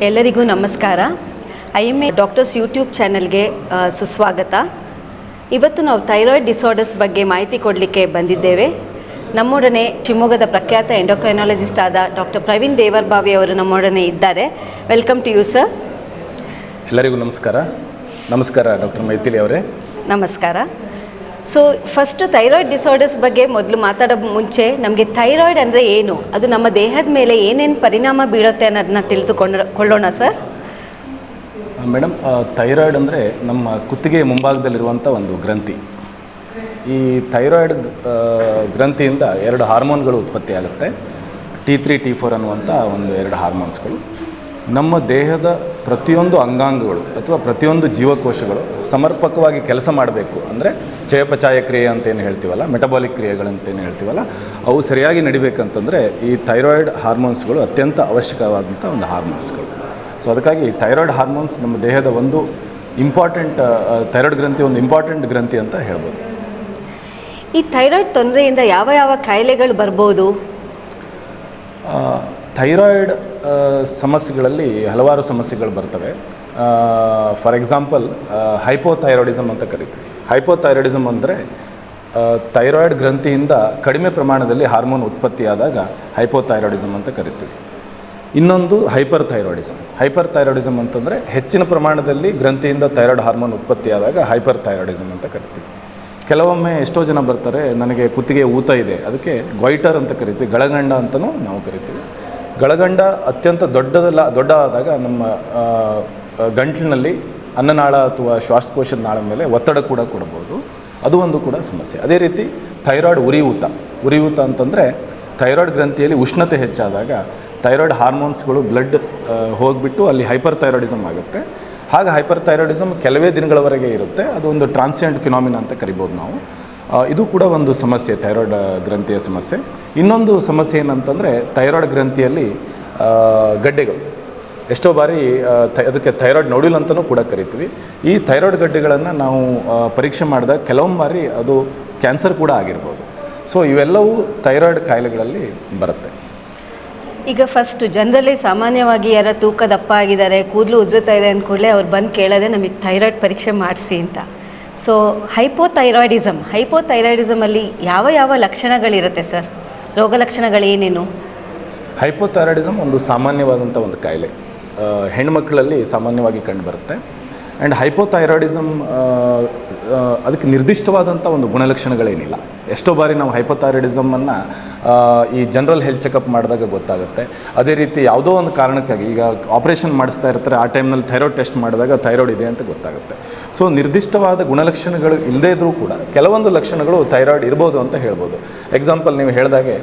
ಎಲ್ಲರಿಗೂ ನಮಸ್ಕಾರ. IMA doctors YouTube ಚಾನೆಲ್ಗೆ ಸುಸ್ವಾಗತ. ಇವತ್ತು ನಾವು ಥೈರಾಯ್ಡ್ ಡಿಸಾರ್ಡರ್ಸ್ ಬಗ್ಗೆ ಮಾಹಿತಿ ಕೊಡಲಿಕ್ಕೆ ಬಂದಿದ್ದೇವೆ. ನಮ್ಮೊಡನೆ ಶಿವಮೊಗ್ಗದ ಪ್ರಖ್ಯಾತ ಎಂಡೋಕ್ರೈನಾಲಜಿಸ್ಟ್ ಆದ ಡಾಕ್ಟರ್ ಪ್ರವೀಣ್ ದೇವರ್ಬಾವಿ ಅವರು ನಮ್ಮೊಡನೆ ಇದ್ದಾರೆ. Welcome to you sir. ಎಲ್ಲರಿಗೂ ನಮಸ್ಕಾರ. ನಮಸ್ಕಾರ ಡಾಕ್ಟರ್ ಮೈಥಿಲಿ ಅವರೇ. ನಮಸ್ಕಾರ. ಸೊ ಫಸ್ಟು ಥೈರಾಯ್ಡ್ ಡಿಸಾರ್ಡರ್ಸ್ ಬಗ್ಗೆ ಮೊದಲು ಮಾತಾಡೋ ಮುಂಚೆ ನಮಗೆ ಥೈರಾಯ್ಡ್ ಅಂದರೆ ಏನು, ಅದು ನಮ್ಮ ದೇಹದ ಮೇಲೆ ಏನೇನು ಪರಿಣಾಮ ಬೀಳುತ್ತೆ ಅನ್ನೋದನ್ನ ತಿಳಿದುಕೊಳ್ಳೋಣ ಸರ್. ಮೇಡಮ್, ಥೈರಾಯ್ಡ್ ಅಂದರೆ ನಮ್ಮ ಕುತ್ತಿಗೆ ಮುಂಭಾಗದಲ್ಲಿರುವಂಥ ಒಂದು ಗ್ರಂಥಿ. ಈ ಥೈರಾಯ್ಡ್ ಗ್ರಂಥಿಯಿಂದ ಎರಡು ಹಾರ್ಮೋನ್ಗಳು ಉತ್ಪತ್ತಿಯಾಗುತ್ತೆ. T3 T4 ಅನ್ನುವಂಥ ಎರಡು ಹಾರ್ಮೋನ್ಸ್ಗಳು ನಮ್ಮ ದೇಹದ ಪ್ರತಿಯೊಂದು ಅಂಗಾಂಗಗಳು ಅಥವಾ ಪ್ರತಿಯೊಂದು ಜೀವಕೋಶಗಳು ಸಮರ್ಪಕವಾಗಿ ಕೆಲಸ ಮಾಡಬೇಕು ಅಂದರೆ ಚಯಾಪಚಯ ಕ್ರಿಯೆ ಅಂತೇನು ಹೇಳ್ತೀವಲ್ಲ, ಮೆಟಬಾಲಿಕ್ ಕ್ರಿಯೆಗಳಂತೇನು ಹೇಳ್ತೀವಲ್ಲ, ಅವು ಸರಿಯಾಗಿ ನಡಿಬೇಕಂತಂದರೆ ಈ ಥೈರಾಯ್ಡ್ ಹಾರ್ಮೋನ್ಸ್ಗಳು ಅತ್ಯಂತ ಅವಶ್ಯಕವಾದಂಥ ಒಂದು ಹಾರ್ಮೋನ್ಸ್ಗಳು. ಸೊ ಅದಕ್ಕಾಗಿ ಥೈರಾಯ್ಡ್ ಹಾರ್ಮೋನ್ಸ್ ನಮ್ಮ ದೇಹದ ಒಂದು ಇಂಪಾರ್ಟೆಂಟ್, ಥೈರಾಯ್ಡ್ ಗ್ರಂಥಿ ಒಂದು ಇಂಪಾರ್ಟೆಂಟ್ ಗ್ರಂಥಿ ಅಂತ ಹೇಳ್ಬೋದು. ಈ ಥೈರಾಯ್ಡ್ ತೊಂದರೆಯಿಂದ ಯಾವ ಯಾವ ಕಾಯಿಲೆಗಳು ಬರ್ಬೋದು? ಥೈರಾಯ್ಡ್ ಸಮಸ್ಯೆಗಳಲ್ಲಿ ಹಲವಾರು ಸಮಸ್ಯೆಗಳು ಬರ್ತವೆ. ಫಾರ್ ಎಕ್ಸಾಂಪಲ್, ಹೈಪೋಥೈರಾಯ್ಡಿಸಮ್ ಅಂತ ಕರಿತೀವಿ. ಹೈಪೋಥೈರಾಯ್ಡಿಸಮ್ ಅಂದರೆ ಥೈರಾಯ್ಡ್ ಗ್ರಂಥಿಯಿಂದ ಕಡಿಮೆ ಪ್ರಮಾಣದಲ್ಲಿ ಹಾರ್ಮೋನ್ ಉತ್ಪತ್ತಿಯಾದಾಗ ಹೈಪೋಥೈರಾಯ್ಡಿಸಮ್ ಅಂತ ಕರಿತೀವಿ. ಇನ್ನೊಂದು ಹೈಪರ್ ಥೈರಾಯ್ಡಿಸಮ್ ಅಂತಂದರೆ ಹೆಚ್ಚಿನ ಪ್ರಮಾಣದಲ್ಲಿ ಗ್ರಂಥಿಯಿಂದ ಥೈರಾಯ್ಡ್ ಹಾರ್ಮೋನ್ ಉತ್ಪತ್ತಿಯಾದಾಗ ಹೈಪರ್ ಥೈರಾಯ್ಡಿಸಮ್ ಅಂತ ಕರಿತೀವಿ. ಕೆಲವೊಮ್ಮೆ ಎಷ್ಟೋ ಜನ ಬರ್ತಾರೆ, ನನಗೆ ಕುತ್ತಿಗೆ ಊತ ಇದೆ, ಅದಕ್ಕೆ ಗ್ವೈಟರ್ ಅಂತ ಕರಿತೀವಿ, ಗಳಗಂಡ ಅಂತಲೂ ನಾವು ಕರಿತೀವಿ. ಗಳಗಂಡ ಅತ್ಯಂತ ದೊಡ್ಡದಾದಾಗ ನಮ್ಮ ಗಂಟಲಿನಲ್ಲಿ ಅನ್ನನಾಳ ಅಥವಾ ಶ್ವಾಸಕೋಶದ ನಾಳ ಮೇಲೆ ಒತ್ತಡ ಕೂಡ ಕೊಡ್ಬೋದು. ಅದು ಒಂದು ಕೂಡ ಸಮಸ್ಯೆ. ಅದೇ ರೀತಿ ಥೈರಾಯ್ಡ್ ಉರಿಯೂತ ಅಂತಂದರೆ ಥೈರಾಯ್ಡ್ ಗ್ರಂಥಿಯಲ್ಲಿ ಉಷ್ಣತೆ ಹೆಚ್ಚಾದಾಗ ಥೈರಾಯ್ಡ್ ಹಾರ್ಮೋನ್ಸ್ಗಳು ಬ್ಲಡ್ ಹೋಗಿಬಿಟ್ಟು ಅಲ್ಲಿ ಹೈಪರ್ ಥೈರಾಯ್ಡಿಸಮ್ ಆಗುತ್ತೆ. ಹಾಗೆ ಹೈಪರ್ ಥೈರಾಯ್ಡಿಸಮ್ ಕೆಲವೇ ದಿನಗಳವರೆಗೆ ಇರುತ್ತೆ. ಅದು ಒಂದು ಟ್ರಾನ್ಸಿಯೆಂಟ್ ಫಿನಾಮಿನಾ ಅಂತ ಕರಿಬೋದು ನಾವು. ಇದು ಕೂಡ ಒಂದು ಸಮಸ್ಯೆ, ಥೈರಾಯ್ಡ್ ಗ್ರಂಥಿಯ ಸಮಸ್ಯೆ. ಇನ್ನೊಂದು ಸಮಸ್ಯೆ ಏನಂತಂದರೆ ಥೈರಾಯ್ಡ್ ಗ್ರಂಥಿಯಲ್ಲಿ ಗಡ್ಡೆಗಳು. ಎಷ್ಟೋ ಬಾರಿ ಅದಕ್ಕೆ ಥೈರಾಯ್ಡ್ ನೋಡ್ಯೂಲ್ ಅಂತಲೂ ಕೂಡ ಕರಿತೀವಿ. ಈ ಥೈರಾಯ್ಡ್ ಗಡ್ಡೆಗಳನ್ನು ನಾವು ಪರೀಕ್ಷೆ ಮಾಡಿದಾಗ ಕೆಲವೊಂದು ಬಾರಿ ಅದು ಕ್ಯಾನ್ಸರ್ ಕೂಡ ಆಗಿರ್ಬೋದು. ಸೊ ಇವೆಲ್ಲವೂ ಥೈರಾಯ್ಡ್ ಕಾಯಿಲೆಗಳಲ್ಲಿ ಬರುತ್ತೆ. ಈಗ ಫಸ್ಟ್ ಜನರಲಿ ಸಾಮಾನ್ಯವಾಗಿ ಯಾರ ತೂಕ ದಪ್ಪ ಆಗಿದ್ದಾರೆ, ಕೂದಲು ಉದುರುತ್ತಾ ಇದೆ ಅಂದ್ಕೂಡಲೇ ಅವ್ರು ಬಂದು ಕೇಳೋದೆ ನಮಗೆ ಥೈರಾಯ್ಡ್ ಪರೀಕ್ಷೆ ಮಾಡಿಸಿ ಅಂತ. ಸೊ ಹೈಪೋಥೈರಾಯ್ಡಿಸಮಲ್ಲಿ ಯಾವ ಯಾವ ಲಕ್ಷಣಗಳಿರುತ್ತೆ ಸರ್? ರೋಗ ಲಕ್ಷಣಗಳೇನೇನು? ಹೈಪೋಥೈರಾಯ್ಡಿಸಮ್ ಒಂದು ಸಾಮಾನ್ಯವಾದಂಥ ಒಂದು ಕಾಯಿಲೆ, ಹೆಣ್ಮಕ್ಳಲ್ಲಿ ಸಾಮಾನ್ಯವಾಗಿ ಕಂಡುಬರುತ್ತೆ. ಆ್ಯಂಡ್ ಹೈಪೋಥೈರಾಯ್ಡಿಸಮ್ ಅದಕ್ಕೆ ನಿರ್ದಿಷ್ಟವಾದಂಥ ಒಂದು ಗುಣಲಕ್ಷಣಗಳೇನಿಲ್ಲ. ಎಷ್ಟೋ ಬಾರಿ ನಾವು ಹೈಪೋಥೈರಾಯ್ಡಿಸಮನ್ನು ಈ ಜನರಲ್ ಹೆಲ್ತ್ ಚೆಕಪ್ ಮಾಡಿದಾಗ ಗೊತ್ತಾಗುತ್ತೆ. ಅದೇ ರೀತಿ ಯಾವುದೋ ಒಂದು ಕಾರಣಕ್ಕಾಗಿ ಈಗ ಆಪ್ರೇಷನ್ ಮಾಡಿಸ್ತಾ ಇರ್ತಾರೆ, ಆ ಟೈಮ್ನಲ್ಲಿ ಥೈರಾಯ್ಡ್ ಟೆಸ್ಟ್ ಮಾಡಿದಾಗ ಥೈರಾಯ್ಡ್ ಇದೆ ಅಂತ ಗೊತ್ತಾಗುತ್ತೆ. ಸೊ ನಿರ್ದಿಷ್ಟವಾದ ಗುಣಲಕ್ಷಣಗಳು ಇಲ್ಲದೇ ಇದ್ದರೂ ಕೂಡ ಕೆಲವೊಂದು ಲಕ್ಷಣಗಳು ಥೈರಾಯ್ಡ್ ಇರ್ಬೋದು ಅಂತ ಹೇಳ್ಬೋದು. ಎಕ್ಸಾಂಪಲ್ ನೀವು ಹೇಳಿದಾಗೆ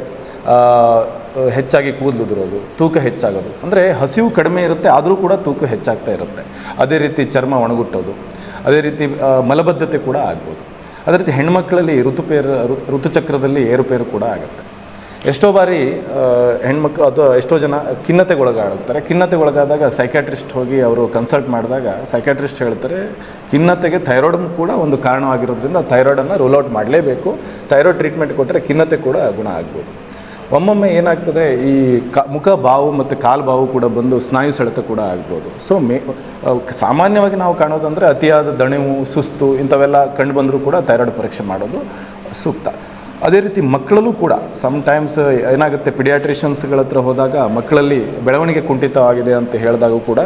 ಹೆಚ್ಚಾಗಿ ಕೂದಲು ಉದುರೋದು, ತೂಕ ಹೆಚ್ಚಾಗೋದು, ಅಂದರೆ ಹಸಿವು ಕಡಿಮೆ ಇರುತ್ತೆ ಆದರೂ ಕೂಡ ತೂಕ ಹೆಚ್ಚಾಗ್ತಾ ಇರುತ್ತೆ. ಅದೇ ರೀತಿ ಚರ್ಮ ಒಣಗುಟ್ಟೋದು, ಅದೇ ರೀತಿ ಮಲಬದ್ಧತೆ ಕೂಡ ಆಗ್ಬೋದು. ಅದೇ ರೀತಿ ಹೆಣ್ಮಕ್ಳಲ್ಲಿ ಋತುಚಕ್ರದಲ್ಲಿ ಏರುಪೇರು ಕೂಡ ಆಗುತ್ತೆ. ಎಷ್ಟೋ ಬಾರಿ ಹೆಣ್ಮಕ್ಳು ಅಥವಾ ಎಷ್ಟೋ ಜನ ಖಿನ್ನತೆಗೊಳಗಾಡುತ್ತಾರೆ. ಖಿನ್ನತೆಗೊಳಗಾದಾಗ ಸೈಕ್ಯಾಟ್ರಿಸ್ಟ್ ಹೋಗಿ ಅವರು ಕನ್ಸಲ್ಟ್ ಮಾಡಿದಾಗ ಸೈಕ್ಯಾಟ್ರಿಸ್ಟ್ ಹೇಳ್ತಾರೆ, ಖಿನ್ನತೆಗೆ ಥೈರಾಯ್ಡ್ ಕೂಡ ಒಂದು ಕಾರಣವಾಗಿರೋದ್ರಿಂದ ಥೈರಾಯ್ಡನ್ನು ರೂಲ್ಔಟ್ ಮಾಡಲೇಬೇಕು. ಥೈರಾಯ್ಡ್ ಟ್ರೀಟ್ಮೆಂಟ್ ಕೊಟ್ಟರೆ ಖಿನ್ನತೆ ಕೂಡ ಗುಣ ಆಗ್ಬೋದು. ಒಮ್ಮೊಮ್ಮೆ ಏನಾಗ್ತದೆ, ಈ ಮುಖ ಬಾವು ಮತ್ತು ಕಾಲು ಬಾವು ಕೂಡ ಬಂದು ಸ್ನಾಯು ಸೆಳೆತ ಕೂಡ ಆಗ್ಬೋದು. ಸೊ ಸಾಮಾನ್ಯವಾಗಿ ನಾವು ಕಾಣೋದಂದರೆ ಅತಿಯಾದ ದಣಿವು, ಸುಸ್ತು ಇಂಥವೆಲ್ಲ ಕಂಡು ಬಂದರೂ ಕೂಡ ಥೈರಾಯ್ಡ್ ಪರೀಕ್ಷೆ ಮಾಡೋದು ಸೂಕ್ತ. ಅದೇ ರೀತಿ ಮಕ್ಕಳಲ್ಲೂ ಕೂಡ ಸಮ್ಟೈಮ್ಸ್ ಏನಾಗುತ್ತೆ, ಪಿಡಿಯಾಟ್ರಿಷನ್ಸ್ಗಳ ಹತ್ರ ಹೋದಾಗ ಮಕ್ಕಳಲ್ಲಿ ಬೆಳವಣಿಗೆ ಕುಂಠಿತವಾಗಿದೆ ಅಂತ ಹೇಳಿದಾಗೂ ಕೂಡ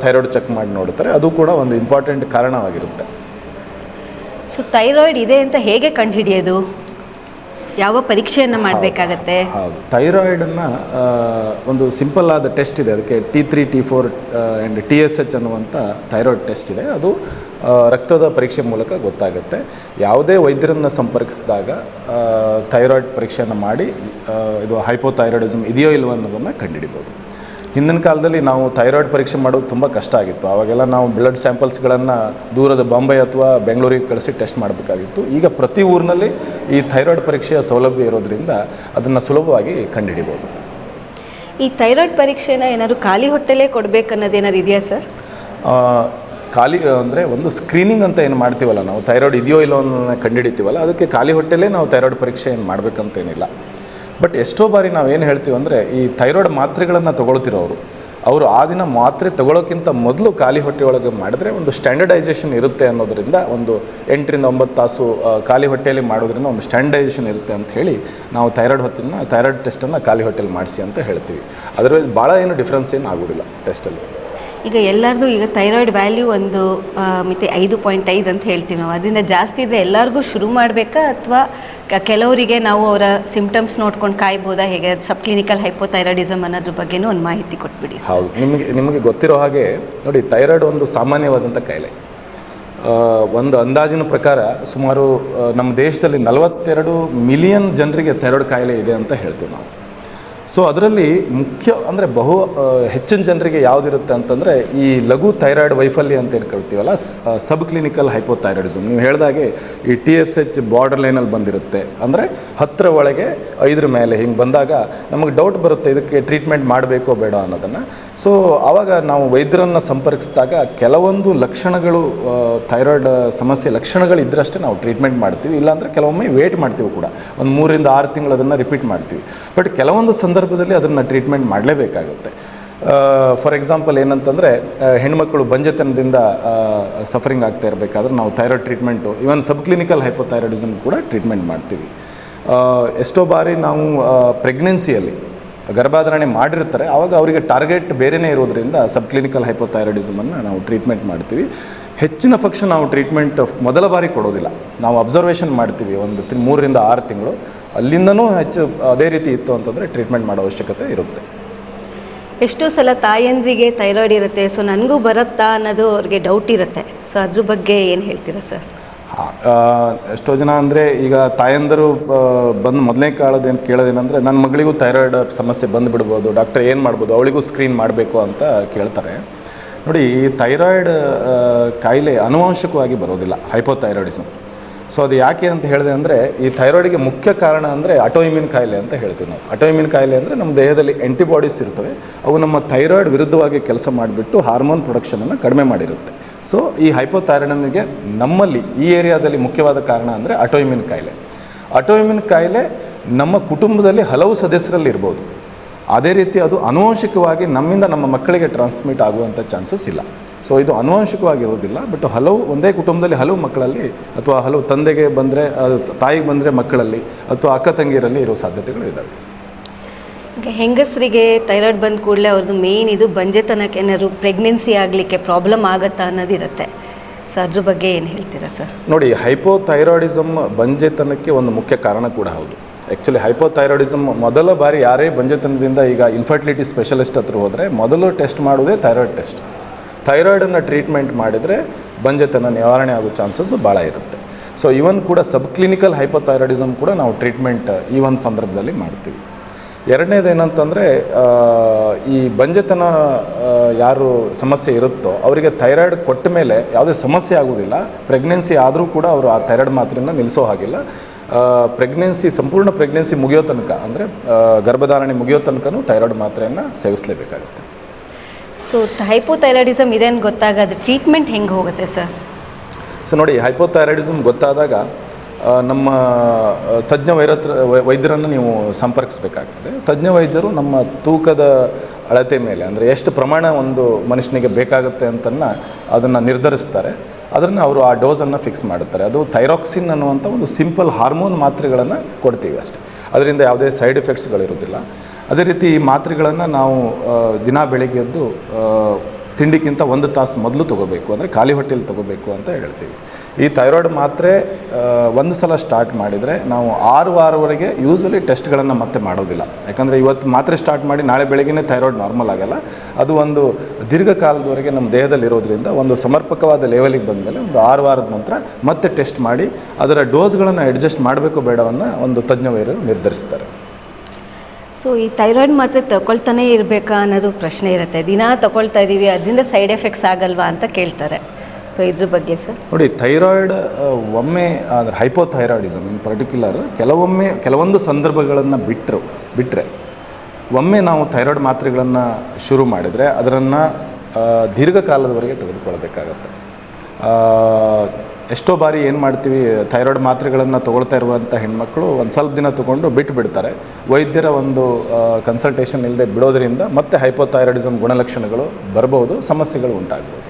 ಥೈರಾಯ್ಡ್ ಚೆಕ್ ಮಾಡಿ ನೋಡ್ತಾರೆ. ಅದು ಕೂಡ ಒಂದು ಇಂಪಾರ್ಟೆಂಟ್ ಕಾರಣವಾಗಿರುತ್ತೆ. ಸೊ ಥೈರಾಯ್ಡ್ ಇದೆ ಅಂತ ಹೇಗೆ ಕಂಡುಹಿಡಿಯೋದು? ಯಾವ ಪರೀಕ್ಷೆಯನ್ನು ಮಾಡಬೇಕಾಗತ್ತೆ? ಹೌದು, ಥೈರಾಯ್ಡನ್ನು ಒಂದು ಸಿಂಪಲ್ ಆದ ಟೆಸ್ಟ್ ಇದೆ. ಅದಕ್ಕೆ T3 T4 ಆ್ಯಂಡ್ TSH ಅನ್ನುವಂಥ ಥೈರಾಯ್ಡ್ ಟೆಸ್ಟ್ ಇದೆ. ಅದು ರಕ್ತದ ಪರೀಕ್ಷೆ ಮೂಲಕ ಗೊತ್ತಾಗುತ್ತೆ. ಯಾವುದೇ ವೈದ್ಯರನ್ನು ಸಂಪರ್ಕಿಸಿದಾಗ ಥೈರಾಯ್ಡ್ ಪರೀಕ್ಷೆಯನ್ನು ಮಾಡಿ ಇದು ಹೈಪೋಥೈರಾಯ್ಡಿಸಮ್ ಇದೆಯೋ ಇಲ್ವೋ ಅನ್ನೋದನ್ನು ಕಂಡುಹಿಡಿಬೋದು. ಹಿಂದಿನ ಕಾಲದಲ್ಲಿ ನಾವು ಥೈರಾಯ್ಡ್ ಪರೀಕ್ಷೆ ಮಾಡೋದು ತುಂಬ ಕಷ್ಟ ಆಗಿತ್ತು. ಆವಾಗೆಲ್ಲ ನಾವು ಬ್ಲಡ್ ಸ್ಯಾಂಪಲ್ಸ್ಗಳನ್ನು ದೂರದ ಬಾಂಬೆ ಅಥವಾ ಬೆಂಗಳೂರಿಗೆ ಕಳಿಸಿ ಟೆಸ್ಟ್ ಮಾಡಬೇಕಾಗಿತ್ತು. ಈಗ ಪ್ರತಿ ಊರಿನಲ್ಲಿ ಈ ಥೈರಾಯ್ಡ್ ಪರೀಕ್ಷೆಯ ಸೌಲಭ್ಯ ಇರೋದ್ರಿಂದ ಅದನ್ನು ಸುಲಭವಾಗಿ ಕಂಡುಹಿಡಿಬೋದು. ಈ ಥೈರಾಯ್ಡ್ ಪರೀಕ್ಷೆನ ಏನಾದರೂ ಖಾಲಿ ಹೊಟ್ಟೆಲೇ ಕೊಡಬೇಕನ್ನೋದೇನಾದ್ರು ಇದೆಯಾ ಸರ್? ಖಾಲಿ ಅಂದರೆ ಒಂದು ಸ್ಕ್ರೀನಿಂಗ್ ಅಂತ ಏನು ಮಾಡ್ತೀವಲ್ಲ ನಾವು, ಥೈರಾಯ್ಡ್ ಇದೆಯೋ ಇಲ್ಲೋ ಅನ್ನೋದನ್ನ ಕಂಡುಹಿಡಿತೀವಲ್ಲ, ಅದಕ್ಕೆ ಖಾಲಿ ಹೊಟ್ಟೆಲೇ ನಾವು ಥೈರಾಯ್ಡ್ ಪರೀಕ್ಷೆ ಏನು ಮಾಡಬೇಕಂತೇನಿಲ್ಲ. ಬಟ್ ಎಷ್ಟೋ ಬಾರಿ ನಾವೇನು ಹೇಳ್ತೀವಿ ಅಂದರೆ ಈ ಥೈರಾಯ್ಡ್ ಮಾತ್ರೆಗಳನ್ನು ತೊಗೊಳ್ತಿರೋರು ಅವರು ಆ ದಿನ ಮಾತ್ರೆ ತಗೊಳ್ಳೋಕ್ಕಿಂತ ಮೊದಲು ಖಾಲಿ ಹೊಟ್ಟೆಯೊಳಗೆ ಮಾಡಿದ್ರೆ ಒಂದು ಸ್ಟ್ಯಾಂಡರ್ಡೈಸೇಷನ್ ಇರುತ್ತೆ ಅನ್ನೋದರಿಂದ ಒಂದು 8 ರಿಂದ 9 ತಾಸು ಖಾಲಿ ಹೊಟ್ಟೆಯಲ್ಲಿ ಮಾಡೋದ್ರಿಂದ ಒಂದು ಸ್ಟ್ಯಾಂಡರ್ಡೈಸೇಷನ್ ಇರುತ್ತೆ ಅಂತ ಹೇಳಿ ನಾವು ಥೈರಾಯ್ಡ್ ಟೆಸ್ಟನ್ನು ಖಾಲಿ ಹೊಟ್ಟೆಯಲ್ಲಿ ಮಾಡಿಸಿ ಅಂತ ಹೇಳ್ತೀವಿ. ಅದರಲ್ಲಿ ಭಾಳ ಏನು ಡಿಫ್ರೆನ್ಸ್ ಏನು ಆಗೋದಿಲ್ಲ ಟೆಸ್ಟಲ್ಲಿ. ಈಗ ಎಲ್ಲರದು ಈಗ ಥೈರಾಯ್ಡ್ ವ್ಯಾಲ್ಯೂ ಒಂದು ಮಿತಿ 5.5 ಅಂತ ಹೇಳ್ತೀವಿ ನಾವು. ಅದರಿಂದ ಜಾಸ್ತಿ ಇದ್ದರೆ ಎಲ್ಲರಿಗೂ ಶುರು ಮಾಡಬೇಕಾ ಅಥವಾ ಕೆಲವರಿಗೆ ನಾವು ಅವರ ಸಿಂಪ್ಟಮ್ಸ್ ನೋಡ್ಕೊಂಡು ಕಾಯ್ಬೋದಾ, ಹೇಗೆ ಸಬ್ ಕ್ಲಿನಿಕಲ್ ಹೈಪೋಥೈರಾಯ್ಡಿಸಮ್ ಅನ್ನೋದ್ರ ಬಗ್ಗೆನೂ ಒಂದು ಮಾಹಿತಿ ಕೊಟ್ಬಿಡಿ. ಹೌದು, ನಿಮಗೆ ಗೊತ್ತಿರೋ ಹಾಗೆ ನೋಡಿ, ಥೈರಾಯ್ಡ್ ಒಂದು ಸಾಮಾನ್ಯವಾದಂಥ ಕಾಯಿಲೆ. ಒಂದು ಅಂದಾಜಿನ ಪ್ರಕಾರ ಸುಮಾರು ನಮ್ಮ ದೇಶದಲ್ಲಿ 42 ಮಿಲಿಯನ್ ಜನರಿಗೆ ಥೈರಾಯ್ಡ್ ಕಾಯಿಲೆ ಇದೆ ಅಂತ ಹೇಳ್ತೀವಿ ನಾವು. ಸೊ ಅದರಲ್ಲಿ ಮುಖ್ಯ ಅಂದರೆ ಹೆಚ್ಚಿನ ಜನರಿಗೆ ಯಾವುದಿರುತ್ತೆ ಅಂತಂದರೆ ಈ ಲಘು ಥೈರಾಯ್ಡ್ ವೈಫಲ್ಯ ಅಂತ ಏನು ಕರಿತೀವಲ್ಲ, ಸಬ್ ಕ್ಲಿನಿಕಲ್ ಹೈಪೋಥೈರಾಯ್ಡಿಸಮ್. ನೀವು ಹೇಳಿದಾಗೆ ಈ TSH ಬಾರ್ಡರ್ ಲೈನಲ್ಲಿ ಬಂದಿರುತ್ತೆ, ಅಂದರೆ 10 ಒಳಗೆ 5 ಮೇಲೆ ಹಿಂಗೆ ಬಂದಾಗ ನಮಗೆ ಡೌಟ್ ಬರುತ್ತೆ ಇದಕ್ಕೆ ಟ್ರೀಟ್ಮೆಂಟ್ ಮಾಡಬೇಕೋ ಬೇಡ ಅನ್ನೋದನ್ನು. ಸೊ ಆವಾಗ ನಾವು ವೈದ್ಯರನ್ನು ಸಂಪರ್ಕಿಸಿದಾಗ ಕೆಲವೊಂದು ಲಕ್ಷಣಗಳು, ಥೈರಾಯ್ಡ್ ಸಮಸ್ಯೆ ಲಕ್ಷಣಗಳು ಇದ್ದರಷ್ಟೇ ನಾವು ಟ್ರೀಟ್ಮೆಂಟ್ ಮಾಡ್ತೀವಿ, ಇಲ್ಲಾಂದರೆ ಕೆಲವೊಮ್ಮೆ ವೇಟ್ ಮಾಡ್ತೀವಿ ಕೂಡ, ಒಂದು 3 ರಿಂದ 6 ತಿಂಗಳು ಅದನ್ನು ರಿಪೀಟ್ ಮಾಡ್ತೀವಿ. ಬಟ್ ಕೆಲವೊಂದು ಸಂದರ್ಭದಲ್ಲಿ ಅದನ್ನು ಟ್ರೀಟ್ಮೆಂಟ್ ಮಾಡಲೇಬೇಕಾಗುತ್ತೆ. ಫಾರ್ ಎಕ್ಸಾಂಪಲ್ ಏನಂತಂದರೆ, ಹೆಣ್ಮಕ್ಳು ಬಂಜೆತನದಿಂದ ಸಫರಿಂಗ್ ಆಗ್ತಾ ಇರಬೇಕಾದ್ರೆ ನಾವು ಥೈರಾಯ್ಡ್ ಟ್ರೀಟ್ಮೆಂಟು, ಇವನ್ ಸಬ್ ಕ್ಲಿನಿಕಲ್ ಹೈಪೋಥೈರಾಯ್ಡಿಸಮ್ ಕೂಡ ಟ್ರೀಟ್ಮೆಂಟ್ ಮಾಡ್ತೀವಿ. ಎಷ್ಟೋ ಬಾರಿ ನಾವು ಪ್ರೆಗ್ನೆನ್ಸಿಯಲ್ಲಿ ಗರ್ಭಧಾರಣೆ ಮಾಡಿರ್ತಾರೆ, ಆವಾಗ ಅವರಿಗೆ ಟಾರ್ಗೆಟ್ ಬೇರೆಯೇ ಇರೋದ್ರಿಂದ ಸಬ್ ಕ್ಲಿನಿಕಲ್ ಹೈಪೋಥೈರಾಯ್ಡಿಸಮನ್ನು ನಾವು ಟ್ರೀಟ್ಮೆಂಟ್ ಮಾಡ್ತೀವಿ. ಹೆಚ್ಚಿನ ಪಕ್ಷ ನಾವು ಟ್ರೀಟ್ಮೆಂಟ್ ಮೊದಲ ಬಾರಿ ಕೊಡೋದಿಲ್ಲ, ನಾವು ಅಬ್ಸರ್ವೇಷನ್ ಮಾಡ್ತೀವಿ ಒಂದು 3 ರಿಂದ 6 ತಿಂಗಳು. ಅಲ್ಲಿಂದನೂ ಹೆಚ್ಚು ಅದೇ ರೀತಿ ಇತ್ತು ಅಂತಂದರೆ ಟ್ರೀಟ್ಮೆಂಟ್ ಮಾಡೋ ಅವಶ್ಯಕತೆ ಇರುತ್ತೆ. ಎಷ್ಟೋ ಸಲ ತಾಯಂದ್ರಿಗೆ ಥೈರಾಯ್ಡ್ ಇರುತ್ತೆ, ಸೊ ನನಗೂ ಬರುತ್ತಾ ಅನ್ನೋದು ಅವ್ರಿಗೆ ಡೌಟ್ ಇರುತ್ತೆ. ಸೊ ಅದ್ರ ಬಗ್ಗೆ ಏನು ಹೇಳ್ತೀರಾ ಸರ್? ಎಷ್ಟೋ ಜನ ಅಂದರೆ ಈಗ ತಾಯಂದರು ಬಂದು ಮೊದಲನೇ ಕಾಲದೇನು ಕೇಳೋದೇನೆಂದರೆ, ನನ್ನ ಮಗಳಿಗೂ ಥೈರಾಯ್ಡ್ ಸಮಸ್ಯೆ ಬಂದುಬಿಡ್ಬೋದು, ಡಾಕ್ಟರ್ ಏನು ಮಾಡ್ಬೋದು, ಅವಳಿಗೂ ಸ್ಕ್ರೀನ್ ಮಾಡಬೇಕು ಅಂತ ಕೇಳ್ತಾರೆ. ನೋಡಿ, ಈ ಥೈರಾಯ್ಡ್ ಕಾಯಿಲೆ ಆನುವಂಶಿಕವಾಗಿ ಬರೋದಿಲ್ಲ, ಹೈಪೋಥೈರಾಯ್ಡಿಸಮ್. ಸೊ ಅದು ಯಾಕೆ ಅಂತ ಹೇಳಿದೆ ಅಂದರೆ, ಈ ಥೈರಾಯ್ಡಿಗೆ ಮುಖ್ಯ ಕಾರಣ ಅಂದರೆ ಆಟೋಇಮ್ಯೂನ್ ಕಾಯಿಲೆ ಅಂತ ಹೇಳ್ತೀವಿ ನಾವು. ಆಟೋಇಮ್ಯೂನ್ ಕಾಯಿಲೆ ಅಂದರೆ ನಮ್ಮ ದೇಹದಲ್ಲಿ ಆ್ಯಂಟಿಬಾಡೀಸ್ ಇರ್ತವೆ, ಅವು ನಮ್ಮ ಥೈರಾಯ್ಡ್ ವಿರುದ್ಧವಾಗಿ ಕೆಲಸ ಮಾಡಿಬಿಟ್ಟು ಹಾರ್ಮೋನ್ ಪ್ರೊಡಕ್ಷನನ್ನು ಕಡಿಮೆ ಮಾಡಿರುತ್ತೆ. ಸೊ ಈ ಹೈಪೋಥೈರಾಯ್ಡಿಸಮ್ಗೆ ನಮ್ಮಲ್ಲಿ ಈ ಏರಿಯಾದಲ್ಲಿ ಮುಖ್ಯವಾದ ಕಾರಣ ಅಂದರೆ ಆಟೋಇಮ್ಯೂನ್ ಕಾಯಿಲೆ. ಆಟೋಇಮ್ಯೂನ್ ಕಾಯಿಲೆ ನಮ್ಮ ಕುಟುಂಬದಲ್ಲಿ ಹಲವು ಸದಸ್ಯರಲ್ಲಿ ಇರ್ಬೋದು, ಅದೇ ರೀತಿ ಅದು ಆನುವಂಶಿಕವಾಗಿ ನಮ್ಮಿಂದ ನಮ್ಮ ಮಕ್ಕಳಿಗೆ ಟ್ರಾನ್ಸ್ಮಿಟ್ ಆಗುವಂಥ ಚಾನ್ಸಸ್ ಇಲ್ಲ. ಸೊ ಇದು ಆನುವಂಶಿಕವಾಗಿರೋದಿಲ್ಲ, ಬಟ್ ಒಂದೇ ಕುಟುಂಬದಲ್ಲಿ ಹಲವು ಮಕ್ಕಳಲ್ಲಿ ಅಥವಾ ಹಲವು ತಂದೆಗೆ ಬಂದರೆ, ತಾಯಿಗೆ ಬಂದರೆ ಮಕ್ಕಳಲ್ಲಿ ಅಥವಾ ಅಕ್ಕ ತಂಗಿಯರಲ್ಲಿ ಇರೋ ಸಾಧ್ಯತೆಗಳು ಇದ್ದಾವೆ. ಈಗ ಹೆಂಗಸರಿಗೆ ಥೈರಾಯ್ಡ್ ಬಂದ ಕೂಡಲೇ ಅವ್ರದ್ದು ಮೇನ್ ಇದು ಬಂಜೆತನಕ್ಕೆ ಏನಾದ್ರು ಪ್ರೆಗ್ನೆನ್ಸಿ ಆಗಲಿಕ್ಕೆ ಪ್ರಾಬ್ಲಮ್ ಆಗುತ್ತಾ ಅನ್ನೋದಿರುತ್ತೆ. ಸೊ ಅದ್ರ ಬಗ್ಗೆ ಏನು ಹೇಳ್ತೀರಾ ಸರ್? ನೋಡಿ, ಹೈಪೋಥೈರಾಯ್ಡಿಸಮ್ ಬಂಜೆತನಕ್ಕೆ ಒಂದು ಮುಖ್ಯ ಕಾರಣ ಕೂಡ ಹೌದು. ಆ್ಯಕ್ಚುಲಿ ಹೈಪೋಥೈರಾಯ್ಡಿಸಮ್ ಮೊದಲ ಬಾರಿ ಯಾರೇ ಬಂಜೆತನದಿಂದ ಈಗ ಇನ್ಫರ್ಟಿಲಿಟಿ ಸ್ಪೆಷಲಿಸ್ಟ್ ಹತ್ರ ಹೋದರೆ ಮೊದಲು ಟೆಸ್ಟ್ ಮಾಡೋದೇ ಥೈರಾಯ್ಡ್ ಟೆಸ್ಟ್. ಥೈರಾಯ್ಡನ್ನು ಟ್ರೀಟ್ಮೆಂಟ್ ಮಾಡಿದರೆ ಬಂಜೆತನ ನಿವಾರಣೆ ಆಗೋ ಚಾನ್ಸಸ್ ಭಾಳ ಇರುತ್ತೆ. ಸೊ ಇವನ್ ಕೂಡ ಸಬ್ ಕ್ಲಿನಿಕಲ್ ಹೈಪೋಥೈರಾಯ್ಡಿಸಮ್ ಕೂಡ ನಾವು ಟ್ರೀಟ್ಮೆಂಟ್ ಈ ಒಂದು ಸಂದರ್ಭದಲ್ಲಿ ಮಾಡ್ತೀವಿ. ಎರಡನೇದು ಏನಂತಂದರೆ, ಈ ಬಂಜೆತನ ಯಾರು ಸಮಸ್ಯೆ ಇರುತ್ತೋ ಅವರಿಗೆ ಥೈರಾಯ್ಡ್ ಕೊಟ್ಟ ಮೇಲೆ ಯಾವುದೇ ಸಮಸ್ಯೆ ಆಗೋದಿಲ್ಲ. ಪ್ರೆಗ್ನೆನ್ಸಿ ಆದರೂ ಕೂಡ ಅವರು ಆ ಥೈರಾಯ್ಡ್ ಮಾತ್ರೆಯನ್ನು ನಿಲ್ಲಿಸೋ ಹಾಗಿಲ್ಲ. ಸಂಪೂರ್ಣ ಪ್ರೆಗ್ನೆನ್ಸಿ ಮುಗಿಯೋ ತನಕ, ಅಂದರೆ ಗರ್ಭಧಾರಣೆ ಮುಗಿಯೋ ತನಕನೂ ಥೈರಾಯ್ಡ್ ಮಾತ್ರೆಯನ್ನು ಸೇವಿಸಲೇಬೇಕಾಗುತ್ತೆ. ಸೊ ಹೈಪೋಥೈರಾಯ್ಡಿಸಮ್ ಇದೆ ಅಂತ ಗೊತ್ತಾಗೋದು ಟ್ರೀಟ್ಮೆಂಟ್ ಹೆಂಗೆ ಹೋಗುತ್ತೆ ಸರ್? ಸೊ ನೋಡಿ, ಹೈಪೋಥೈರಾಯ್ಡಿಸಮ್ ಗೊತ್ತಾದಾಗ ನಮ್ಮ ತಜ್ಞ ವೈದ್ಯರನ್ನು ನೀವು ಸಂಪರ್ಕಿಸಬೇಕಾಗ್ತದೆ. ತಜ್ಞ ವೈದ್ಯರು ನಮ್ಮ ತೂಕದ ಅಳತೆ ಮೇಲೆ, ಅಂದರೆ ಎಷ್ಟು ಪ್ರಮಾಣ ಒಂದು ಮನುಷ್ಯನಿಗೆ ಬೇಕಾಗುತ್ತೆ ಅಂತನ್ನು ಅದನ್ನು ನಿರ್ಧರಿಸ್ತಾರೆ. ಅದನ್ನು ಅವರು ಆ ಡೋಸನ್ನು ಫಿಕ್ಸ್ ಮಾಡುತ್ತಾರೆ. ಅದು ಥೈರಾಕ್ಸಿನ್ ಅನ್ನುವಂಥ ಒಂದು ಸಿಂಪಲ್ ಹಾರ್ಮೋನ್ ಮಾತ್ರೆಗಳನ್ನು ಕೊಡ್ತೀವಿ ಅಷ್ಟೇ, ಅದರಿಂದ ಯಾವುದೇ ಸೈಡ್ ಎಫೆಕ್ಟ್ಸ್ಗಳಿರೋದಿಲ್ಲ. ಅದೇ ರೀತಿ ಈ ಮಾತ್ರೆಗಳನ್ನು ನಾವು ದಿನ ಬೆಳಿಗ್ಗೆ ಎದ್ದು ತಿಂಡಿಗಿಂತ 1 ತಾಸು ಮೊದಲು ತೊಗೋಬೇಕು, ಅಂದರೆ ಖಾಲಿ ಹೊಟ್ಟೆಯಲ್ಲಿ ತೊಗೋಬೇಕು ಅಂತ ಹೇಳ್ತೀವಿ. ಈ ಥೈರಾಯ್ಡ್ ಮಾತ್ರೆ ಒಂದು ಸಲ ಸ್ಟಾರ್ಟ್ ಮಾಡಿದರೆ ನಾವು 6 ವಾರವರೆಗೆ ಯೂಸ್ವಲಿ ಟೆಸ್ಟ್ಗಳನ್ನು ಮತ್ತೆ ಮಾಡೋದಿಲ್ಲ. ಯಾಕಂದರೆ ಇವತ್ತು ಮಾತ್ರೆ ಸ್ಟಾರ್ಟ್ ಮಾಡಿ ನಾಳೆ ಬೆಳಗ್ಗೆ ಥೈರಾಯ್ಡ್ ನಾರ್ಮಲ್ ಆಗಲ್ಲ. ಅದು ಒಂದು ದೀರ್ಘಕಾಲದವರೆಗೆ ನಮ್ಮ ದೇಹದಲ್ಲಿ ಇರೋದ್ರಿಂದ ಒಂದು ಸಮರ್ಪಕವಾದ ಲೆವೆಲಿಗೆ ಬಂದಮೇಲೆ ಒಂದು 6 ವಾರದ ನಂತರ ಮತ್ತೆ ಟೆಸ್ಟ್ ಮಾಡಿ ಅದರ ಡೋಸ್ಗಳನ್ನು ಅಡ್ಜಸ್ಟ್ ಮಾಡಬೇಕು ಬೇಡವನ್ನು ಒಂದು ತಜ್ಞ ವೈದ್ಯರು ನಿರ್ಧರಿಸ್ತಾರೆ. ಸೊ ಈ ಥೈರಾಯ್ಡ್ ಮಾತ್ರೆ ತಗೊಳ್ತಾನೇ ಇರಬೇಕಾ ಅನ್ನೋದು ಪ್ರಶ್ನೆ ಇರುತ್ತೆ. ದಿನ ತಗೊಳ್ತಾ ಇದ್ದೀವಿ, ಅದರಿಂದ ಸೈಡ್ ಎಫೆಕ್ಟ್ಸ್ ಆಗಲ್ವಾ ಅಂತ ಕೇಳ್ತಾರೆ. ಸೊ ಇದ್ರ ಬಗ್ಗೆ ಸರ್? ನೋಡಿ, ಥೈರಾಯ್ಡ್ ಒಮ್ಮೆ ಅಂದರೆ ಹೈಪೋಥೈರಾಯ್ಡಿಸಮ್ ಇನ್ ಪರ್ಟಿಕ್ಯುಲರ್ ಕೆಲವೊಂದು ಸಂದರ್ಭಗಳನ್ನು ಬಿಟ್ಟರೆ ಒಮ್ಮೆ ನಾವು ಥೈರಾಯ್ಡ್ ಮಾತ್ರೆಗಳನ್ನು ಶುರು ಮಾಡಿದರೆ ಅದನ್ನು ದೀರ್ಘಕಾಲದವರೆಗೆ ತೆಗೆದುಕೊಳ್ಬೇಕಾಗತ್ತೆ. ಎಷ್ಟೋ ಬಾರಿ ಏನು ಮಾಡ್ತೀವಿ, ಥೈರಾಯ್ಡ್ ಮಾತ್ರೆಗಳನ್ನು ತೊಗೊಳ್ತಾ ಇರುವಂಥ ಹೆಣ್ಮಕ್ಳು ಒಂದು ಸ್ವಲ್ಪ ದಿನ ತೊಗೊಂಡು ಬಿಟ್ಟು ಬಿಡ್ತಾರೆ. ವೈದ್ಯರ ಒಂದು ಕನ್ಸಲ್ಟೇಷನ್ ಇಲ್ಲದೆ ಬಿಡೋದರಿಂದ ಮತ್ತೆ ಹೈಪೋಥೈರಾಯ್ಡಿಸಮ್ ಗುಣಲಕ್ಷಣಗಳು ಬರ್ಬೋದು, ಸಮಸ್ಯೆಗಳು ಉಂಟಾಗ್ಬೋದು.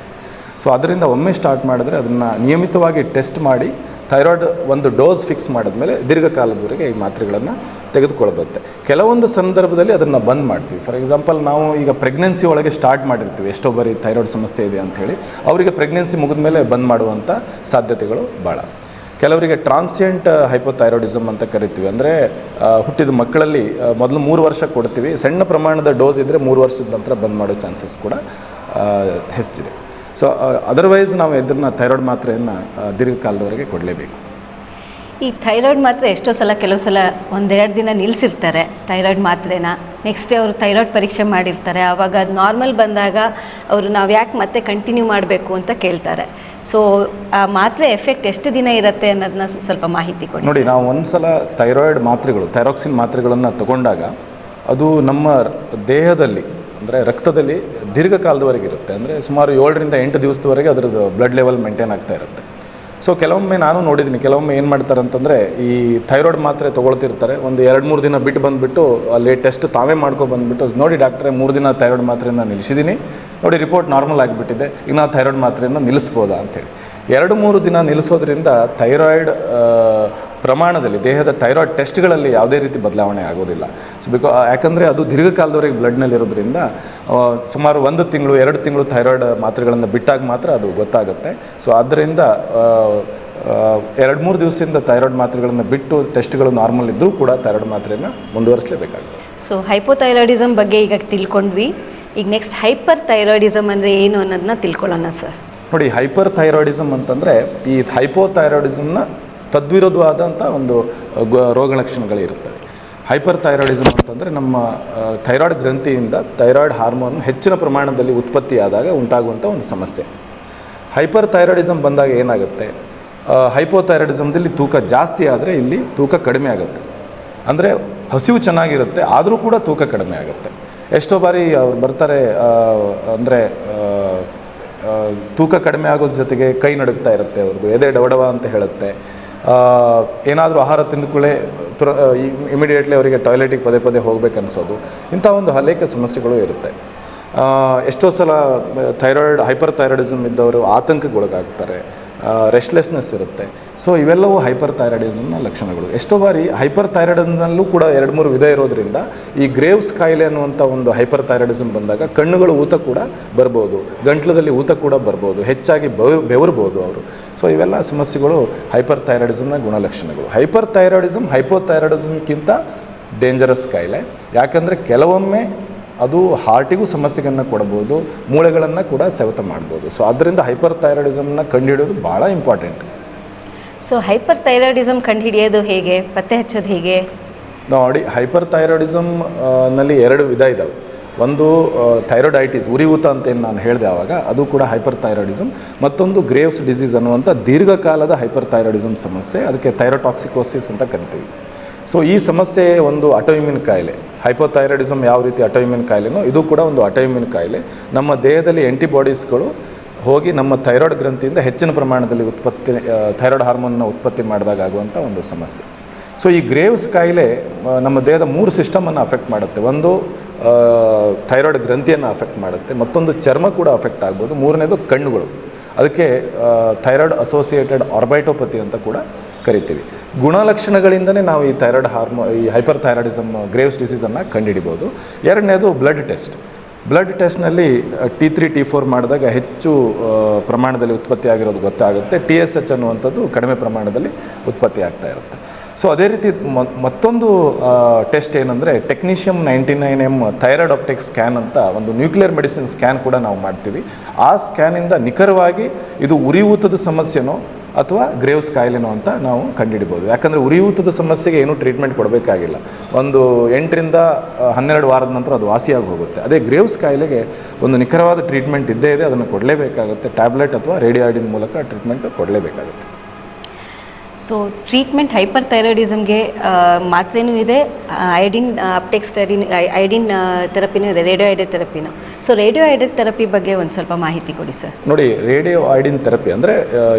ಸೊ ಅದರಿಂದ ಒಮ್ಮೆ ಸ್ಟಾರ್ಟ್ ಮಾಡಿದ್ರೆ ಅದನ್ನು ನಿಯಮಿತವಾಗಿ ಟೆಸ್ಟ್ ಮಾಡಿ ಥೈರಾಯ್ಡ್ ಒಂದು ಡೋಸ್ ಫಿಕ್ಸ್ ಮಾಡಿದ್ಮೇಲೆ ದೀರ್ಘಕಾಲದವರೆಗೆ ಈ ಮಾತ್ರೆಗಳನ್ನು ತೆಗೆದುಕೊಳ್ಬತ್ತೆ. ಕೆಲವೊಂದು ಸಂದರ್ಭದಲ್ಲಿ ಅದನ್ನು ಬಂದ್ ಮಾಡ್ತೀವಿ. ಫಾರ್ ಎಕ್ಸಾಂಪಲ್, ನಾವು ಈಗ ಪ್ರೆಗ್ನೆನ್ಸಿ ಒಳಗೆ ಸ್ಟಾರ್ಟ್ ಮಾಡಿರ್ತೀವಿ, ಎಷ್ಟೋ ಬಾರಿ ಥೈರಾಯ್ಡ್ ಸಮಸ್ಯೆ ಇದೆ ಅಂಥೇಳಿ, ಅವರಿಗೆ ಪ್ರೆಗ್ನೆನ್ಸಿ ಮುಗಿದ ಮೇಲೆ ಬಂದ್ ಮಾಡುವಂಥ ಸಾಧ್ಯತೆಗಳು ಭಾಳ. ಕೆಲವರಿಗೆ ಟ್ರಾನ್ಸಿಯೆಂಟ್ ಹೈಪೋಥೈರಾಯ್ಡಿಸಮ್ ಅಂತ ಕರಿತೀವಿ. ಅಂದರೆ ಹುಟ್ಟಿದ ಮಕ್ಕಳಲ್ಲಿ ಮೊದಲು 3 ವರ್ಷ ಕೊಡ್ತೀವಿ, ಸಣ್ಣ ಪ್ರಮಾಣದ ಡೋಸ್ ಇದ್ದರೆ 3 ವರ್ಷದ ನಂತರ ಬಂದ್ ಮಾಡೋ ಚಾನ್ಸಸ್ ಕೂಡ ಹೆಚ್ಚಿದೆ. ಸೊ ಅದರ್ವೈಸ್ ನಾವು ಇದನ್ನ ಥೈರಾಯ್ಡ್ ಮಾತ್ರೆಯನ್ನು ದೀರ್ಘಕಾಲದವರೆಗೆ ಕೊಡಲೇಬೇಕು. ಈ ಥೈರಾಯ್ಡ್ ಮಾತ್ರೆ ಎಷ್ಟೋ ಸಲ, ಕೆಲವು ಸಲ 1-2 ದಿನ ನಿಲ್ಲಿಸಿರ್ತಾರೆ ಥೈರಾಯ್ಡ್ ಮಾತ್ರೆನ. ನೆಕ್ಸ್ಟ್ ಡೇ ಅವರು ಥೈರಾಯ್ಡ್ ಪರೀಕ್ಷೆ ಮಾಡಿರ್ತಾರೆ. ಆವಾಗ ಅದು ನಾರ್ಮಲ್ ಬಂದಾಗ ಅವರು ನಾವು ಯಾಕೆ ಮತ್ತೆ ಕಂಟಿನ್ಯೂ ಮಾಡಬೇಕು ಅಂತ ಕೇಳ್ತಾರೆ. ಸೊ ಆ ಮಾತ್ರೆ ಎಫೆಕ್ಟ್ ಎಷ್ಟು ದಿನ ಇರುತ್ತೆ ಅನ್ನೋದನ್ನ ಸ್ವಲ್ಪ ಮಾಹಿತಿ ಕೊಡಿ. ನೋಡಿ, ನಾವು ಒಂದು ಸಲ ಥೈರಾಯ್ಡ್ ಮಾತ್ರೆಗಳು, ಥೈರಾಕ್ಸಿನ್ ಮಾತ್ರೆಗಳನ್ನು ತಗೊಂಡಾಗ ಅದು ನಮ್ಮ ದೇಹದಲ್ಲಿ ಅಂದರೆ ರಕ್ತದಲ್ಲಿ ದೀರ್ಘಕಾಲದವರೆಗೆ ಇರುತ್ತೆ. ಅಂದರೆ ಸುಮಾರು 7ರಿಂದ 8 ದಿವಸದವರೆಗೆ ಅದರದ್ದು ಬ್ಲಡ್ ಲೆವೆಲ್ ಮೇಂಟೈನ್ ಆಗ್ತಾ ಇರುತ್ತೆ. ಸೊ ಕೆಲವೊಮ್ಮೆ ನಾನು ನೋಡಿದ್ದೀನಿ, ಕೆಲವೊಮ್ಮೆ ಏನು ಮಾಡ್ತಾರೆ ಅಂತಂದರೆ ಈ ಥೈರಾಯ್ಡ್ ಮಾತ್ರೆ ತೊಗೊಳ್ತಿರ್ತಾರೆ, ಒಂದು 2-3 ದಿನ ಬಿಟ್ಟು ಬಂದುಬಿಟ್ಟು ಅಲ್ಲಿ ಟೆಸ್ಟ್ ತಾವೇ ಬಂದುಬಿಟ್ಟು, ನೋಡಿ ಡಾಕ್ಟ್ರೇ 3 ದಿನ ಥೈರಾಯ್ಡ್ ಮಾತ್ರೆಯನ್ನು ನಿಲ್ಲಿಸಿದ್ದೀನಿ, ನೋಡಿ ರಿಪೋರ್ಟ್ ನಾರ್ಮಲ್ ಆಗಿಬಿಟ್ಟಿದೆ, ಇನ್ನು ಥೈರಾಯ್ಡ್ ಮಾತ್ರೆಯನ್ನು ನಿಲ್ಲಿಸ್ಬೋದಾ ಅಂಥೇಳಿ. 2-3 ದಿನ ನಿಲ್ಲಿಸೋದ್ರಿಂದ ಥೈರಾಯ್ಡ್ ಪ್ರಮಾಣದಲ್ಲಿ, ದೇಹದ ಥೈರಾಯ್ಡ್ ಟೆಸ್ಟ್ಗಳಲ್ಲಿ ಯಾವುದೇ ರೀತಿ ಬದಲಾವಣೆ ಆಗೋದಿಲ್ಲ. ಸೊ ಯಾಕಂದರೆ ಅದು ದೀರ್ಘಕಾಲದವರೆಗೆ ಬ್ಲಡ್ನಲ್ಲಿರೋದ್ರಿಂದ ಸುಮಾರು 1 ತಿಂಗಳು 2 ತಿಂಗಳು ಥೈರಾಯ್ಡ್ ಮಾತ್ರೆಗಳನ್ನು ಬಿಟ್ಟಾಗ ಮಾತ್ರ ಅದು ಗೊತ್ತಾಗುತ್ತೆ. ಸೊ ಆದ್ದರಿಂದ 2-3 ದಿವಸದಿಂದ ಥೈರಾಯ್ಡ್ ಮಾತ್ರೆಗಳನ್ನು ಬಿಟ್ಟು ಟೆಸ್ಟ್ಗಳು ನಾರ್ಮಲ್ ಇದ್ದರೂ ಕೂಡ ಥೈರಾಯ್ಡ್ ಮಾತ್ರೆಯನ್ನು ಮುಂದುವರಿಸಲೇಬೇಕಾಗುತ್ತೆ. ಸೊ ಹೈಪೋಥೈರಾಯ್ಡಿಸಮ್ ಬಗ್ಗೆ ಈಗ ತಿಳ್ಕೊಂಡ್ವಿ. ಈಗ ನೆಕ್ಸ್ಟ್ ಹೈಪರ್ ಥೈರಾಯ್ಡಿಸಮ್ ಅಂದರೆ ಏನು ಅನ್ನೋದನ್ನ ತಿಳ್ಕೊಳ್ಳೋಣ ಸರ್. ನೋಡಿ, ಹೈಪರ್ ಥೈರಾಯ್ಡಿಸಮ್ ಅಂತಂದರೆ ಈ ಹೈಪೋಥೈರಾಯ್ಡಿಸಮ್ನ ತದ್ವಿರೋಧವಾದಂಥ ಒಂದು ರೋಗ ಲಕ್ಷಣಗಳಿರುತ್ತವೆ. ಹೈಪರ್ ಥೈರಾಯ್ಡಿಸಮ್ ಅಂತಂದರೆ ನಮ್ಮ ಥೈರಾಯ್ಡ್ ಗ್ರಂಥಿಯಿಂದ ಥೈರಾಯ್ಡ್ ಹಾರ್ಮೋನ್ ಹೆಚ್ಚಿನ ಪ್ರಮಾಣದಲ್ಲಿ ಉತ್ಪತ್ತಿಯಾದಾಗ ಉಂಟಾಗುವಂಥ ಒಂದು ಸಮಸ್ಯೆ. ಹೈಪರ್ ಥೈರಾಯ್ಡಿಸಮ್ ಬಂದಾಗ ಏನಾಗುತ್ತೆ, ಹೈಪೋಥೈರಾಯ್ಡಿಸಮ್ದಲ್ಲಿ ತೂಕ ಜಾಸ್ತಿ ಆದರೆ ಇಲ್ಲಿ ತೂಕ ಕಡಿಮೆ ಆಗುತ್ತೆ. ಅಂದರೆ ಹಸಿವು ಚೆನ್ನಾಗಿರುತ್ತೆ, ಆದರೂ ಕೂಡ ತೂಕ ಕಡಿಮೆ ಆಗುತ್ತೆ. ಎಷ್ಟೋ ಬಾರಿ ಅವ್ರು ಬರ್ತಾರೆ, ಅಂದರೆ ತೂಕ ಕಡಿಮೆ ಆಗೋದ್ರ ಜೊತೆಗೆ ಕೈ ನಡುಗ್ತಾ ಇರುತ್ತೆ, ಅವ್ರಿಗೂ ಎದೆ ಡವಡವ ಅಂತ ಹೇಳುತ್ತೆ. ಏನಾದರೂ ಆಹಾರ ತಿಂದುಕೊಳ್ಳೆ ಇಮಿಡಿಯೇಟ್ಲಿ ಅವರಿಗೆ ಟಾಯ್ಲೆಟಿಗೆ ಪದೇ ಪದೇ ಹೋಗ್ಬೇಕು ಅನಿಸೋದು, ಇಂಥ ಒಂದು ಅನೇಕ ಸಮಸ್ಯೆಗಳು ಇರುತ್ತೆ. ಎಷ್ಟೋ ಸಲ ಹೈಪರ್ ಥೈರಾಯ್ಡಿಸಮ್ ಇದ್ದವರು ಆತಂಕಗೊಳಗಾಗ್ತಾರೆ, ರೆಸ್ಟ್ಲೆಸ್ನೆಸ್ ಇರುತ್ತೆ. ಸೊ ಇವೆಲ್ಲವೂ ಹೈಪರ್ ಥೈರಾಯ್ಡಿಸಮ್ನ ಲಕ್ಷಣಗಳು. ಎಷ್ಟೋ ಬಾರಿ ಹೈಪರ್ ಥೈರಾಯ್ಡಿಸಮ್ನಲ್ಲೂ ಕೂಡ 2-3 ವಿಧ ಇರೋದ್ರಿಂದ ಈ ಗ್ರೇವ್ಸ್ ಕಾಯಿಲೆ ಅನ್ನುವಂಥ ಒಂದು ಹೈಪರ್ ಥೈರಾಯ್ಡಿಸಮ್ ಬಂದಾಗ ಕಣ್ಣುಗಳು ಊತ ಕೂಡ ಬರ್ಬೋದು, ಗಂಟ್ಲದಲ್ಲಿ ಊತ ಕೂಡ ಬರ್ಬೋದು, ಹೆಚ್ಚಾಗಿ ಬೆವರ್ಬೋದು ಅವರು. ಸೊ ಇವೆಲ್ಲ ಸಮಸ್ಯೆಗಳು ಹೈಪರ್ ಥೈರಾಯ್ಡಿಸಮ್ನ ಗುಣಲಕ್ಷಣಗಳು. ಹೈಪರ್ ಥೈರಾಯ್ಡಿಸಮ್ ಹೈಪೋಥೈರಾಯ್ಡಿಸಮ್ಗಿಂತ ಡೇಂಜರಸ್ ಕಾಯಿಲೆ. ಯಾಕಂದರೆ ಕೆಲವೊಮ್ಮೆ ಅದು ಹಾರ್ಟಿಗೂ ಸಮಸ್ಯೆಗಳನ್ನು ಕೊಡ್ಬೋದು, ಮೂಳೆಗಳನ್ನು ಕೂಡ ಸವೆತ ಮಾಡ್ಬೋದು. ಸೊ ಅದರಿಂದ ಹೈಪರ್ ಥೈರಾಯ್ಡಿಸಮ್ನ ಕಂಡುಹಿಡಿಯೋದು ಭಾಳ ಇಂಪಾರ್ಟೆಂಟ್. ಸೊ ಹೈಪರ್ ಥೈರಾಯ್ಡಿಸಮ್ ಕಂಡುಹಿಡಿಯೋದು ಹೇಗೆ, ಪತ್ತೆ ಹಚ್ಚೋದು ಹೇಗೆ? ನೋಡಿ, ಹೈಪರ್ ಥೈರಾಯ್ಡಿಸಮ್ ನಲ್ಲಿ 2 ವಿಧ ಇದ್ದಾವೆ. ಒಂದು ಥೈರಾಯ್ಡೈಟಿಸ್, ಉರಿಯೂತ ಅಂತ ಏನು ನಾನು ಹೇಳಿದೆ ಆವಾಗ, ಅದು ಕೂಡ ಹೈಪರ್ ಥೈರಾಯ್ಡಿಸಮ್. ಮತ್ತೊಂದು ಗ್ರೇವ್ಸ್ ಡಿಸೀಸ್ ಅನ್ನುವಂಥ ದೀರ್ಘಕಾಲದ ಹೈಪರ್ ಥೈರಾಯ್ಡಿಸಮ್ ಸಮಸ್ಯೆ, ಅದಕ್ಕೆ ಥೈರೋಟಾಕ್ಸಿಕೋಸಿಸ್ ಅಂತ ಕರಿತೀವಿ. ಸೊ ಈ ಸಮಸ್ಯೆ ಒಂದು ಆಟೋಇಮ್ಯೂನ್ ಕಾಯಿಲೆ. ಹೈಪೋಥೈರಾಯ್ಡಿಸಮ್ ಯಾವ ರೀತಿ ಆಟೋಇಮ್ಯೂನ್ ಕಾಯಿಲೆನೋ ಇದು ಕೂಡ ಒಂದು ಆಟೋಇಮ್ಯೂನ್ ಕಾಯಿಲೆ. ನಮ್ಮ ದೇಹದಲ್ಲಿ ಆ್ಯಂಟಿಬಾಡೀಸ್ಗಳು ಹೋಗಿ ನಮ್ಮ ಥೈರಾಯ್ಡ್ ಗ್ರಂಥಿಯಿಂದ ಹೆಚ್ಚಿನ ಪ್ರಮಾಣದಲ್ಲಿ ಥೈರಾಯ್ಡ್ ಹಾರ್ಮೋನ್ನ ಉತ್ಪತ್ತಿ ಮಾಡಿದಾಗ ಆಗುವಂಥ ಒಂದು ಸಮಸ್ಯೆ. ಸೊ ಈ ಗ್ರೇವ್ಸ್ ಕಾಯಿಲೆ ನಮ್ಮ ದೇಹದ 3 ಸಿಸ್ಟಮನ್ನು ಅಫೆಕ್ಟ್ ಮಾಡುತ್ತೆ. ಒಂದು ಥೈರಾಯ್ಡ್ ಗ್ರಂಥಿಯನ್ನು ಅಫೆಕ್ಟ್ ಮಾಡುತ್ತೆ, ಮತ್ತೊಂದು ಚರ್ಮ ಕೂಡ ಅಫೆಕ್ಟ್ ಆಗ್ಬೋದು, ಮೂರನೇದು ಕಣ್ಣುಗಳು. ಅದಕ್ಕೆ ಥೈರಾಯ್ಡ್ ಅಸೋಸಿಯೇಟೆಡ್ ಆರ್ಬೈಟೋಪತಿ ಅಂತ ಕೂಡ ಕರಿತೀವಿ. ಗುಣಲಕ್ಷಣಗಳಿಂದಲೇ ನಾವು ಈ ಈ ಹೈಪರ್ ಥೈರಾಯ್ಡಿಸಮ್ ಗ್ರೇವ್ಸ್ ಡಿಸೀಸನ್ನು ಕಂಡುಹಿಡಿಬೋದು. ಎರಡನೇದು ಬ್ಲಡ್ ಟೆಸ್ಟ್ನಲ್ಲಿ T3 T4 ಮಾಡಿದಾಗ ಹೆಚ್ಚು ಪ್ರಮಾಣದಲ್ಲಿ ಉತ್ಪತ್ತಿ ಆಗಿರೋದು ಗೊತ್ತಾಗುತ್ತೆ. TSH ಅನ್ನುವಂಥದ್ದು ಕಡಿಮೆ ಪ್ರಮಾಣದಲ್ಲಿ ಉತ್ಪತ್ತಿ ಆಗ್ತಾ ಇರುತ್ತೆ. ಸೊ ಅದೇ ರೀತಿ ಮತ್ತೊಂದು ಟೆಸ್ಟ್ ಏನಂದರೆ ಟೆಕ್ನಿಷಿಯಮ್ 99M ಥೈರಾಯ್ಡ್ ಆಪ್ಟಿಕ್ ಸ್ಕ್ಯಾನ್ ಅಂತ ಒಂದು ನ್ಯೂಕ್ಲಿಯರ್ ಮೆಡಿಸಿನ್ ಸ್ಕ್ಯಾನ್ ಕೂಡ ನಾವು ಮಾಡ್ತೀವಿ. ಆ ಸ್ಕ್ಯಾನಿಂದ ನಿಖರವಾಗಿ ಇದು ಉರಿಯೂತದ ಸಮಸ್ಯೆನೋ ಅಥವಾ ಗ್ರೇವ್ಸ್ ಕಾಯಿಲೆನೋ ಅಂತ ನಾವು ಕಂಡುಹಿಡಿಬೋದು. ಯಾಕಂದರೆ ಉರಿಯೂತದ ಸಮಸ್ಯೆಗೆ ಏನೂ ಟ್ರೀಟ್ಮೆಂಟ್ ಕೊಡಬೇಕಾಗಿಲ್ಲ, ಒಂದು 8ರಿಂದ 12 ವಾರದ ನಂತರ ಅದು ವಾಸಿಯಾಗಿ ಹೋಗುತ್ತೆ. ಅದೇ ಗ್ರೇವ್ಸ್ ಕಾಯಿಲೆಗೆ ಒಂದು ನಿಖರವಾದ ಟ್ರೀಟ್ಮೆಂಟ್ ಇದ್ದೇ ಇದೆ, ಅದನ್ನು ಕೊಡಲೇಬೇಕಾಗುತ್ತೆ. ಟ್ಯಾಬ್ಲೆಟ್ ಅಥವಾ ರೇಡಿಯಾಯ್ಡಿನ್ ಮೂಲಕ ಟ್ರೀಟ್ಮೆಂಟ್ ಕೊಡಲೇಬೇಕಾಗುತ್ತೆ. ಸೊ ಟ್ರೀಟ್ಮೆಂಟ್ ಹೈಪರ್ ಥೈರಾಯ್ಡಿಸಮ್ಗೆ ಮಾತ್ರೆನೂ ಇದೆ, ಐಡಿನ್ ಅಪ್ಟೆಕ್ ಸ್ಟಡಿ ಐಡಿನ್ ಥೆರಪಿನೂ ಇದೆ, ರೇಡಿಯೋ ಐಡಿನ್ ಥೆರಪಿನೂ. ಸೊ ರೇಡಿಯೋ ಐಡಿನ್ ಥೆರಪಿ ಬಗ್ಗೆ ಒಂದು ಸ್ವಲ್ಪ ಮಾಹಿತಿ ಕೊಡಿ ಸರ್. ನೋಡಿ, ರೇಡಿಯೋ ಐಡಿನ್ ಥೆರಪಿ ಅಂದರೆ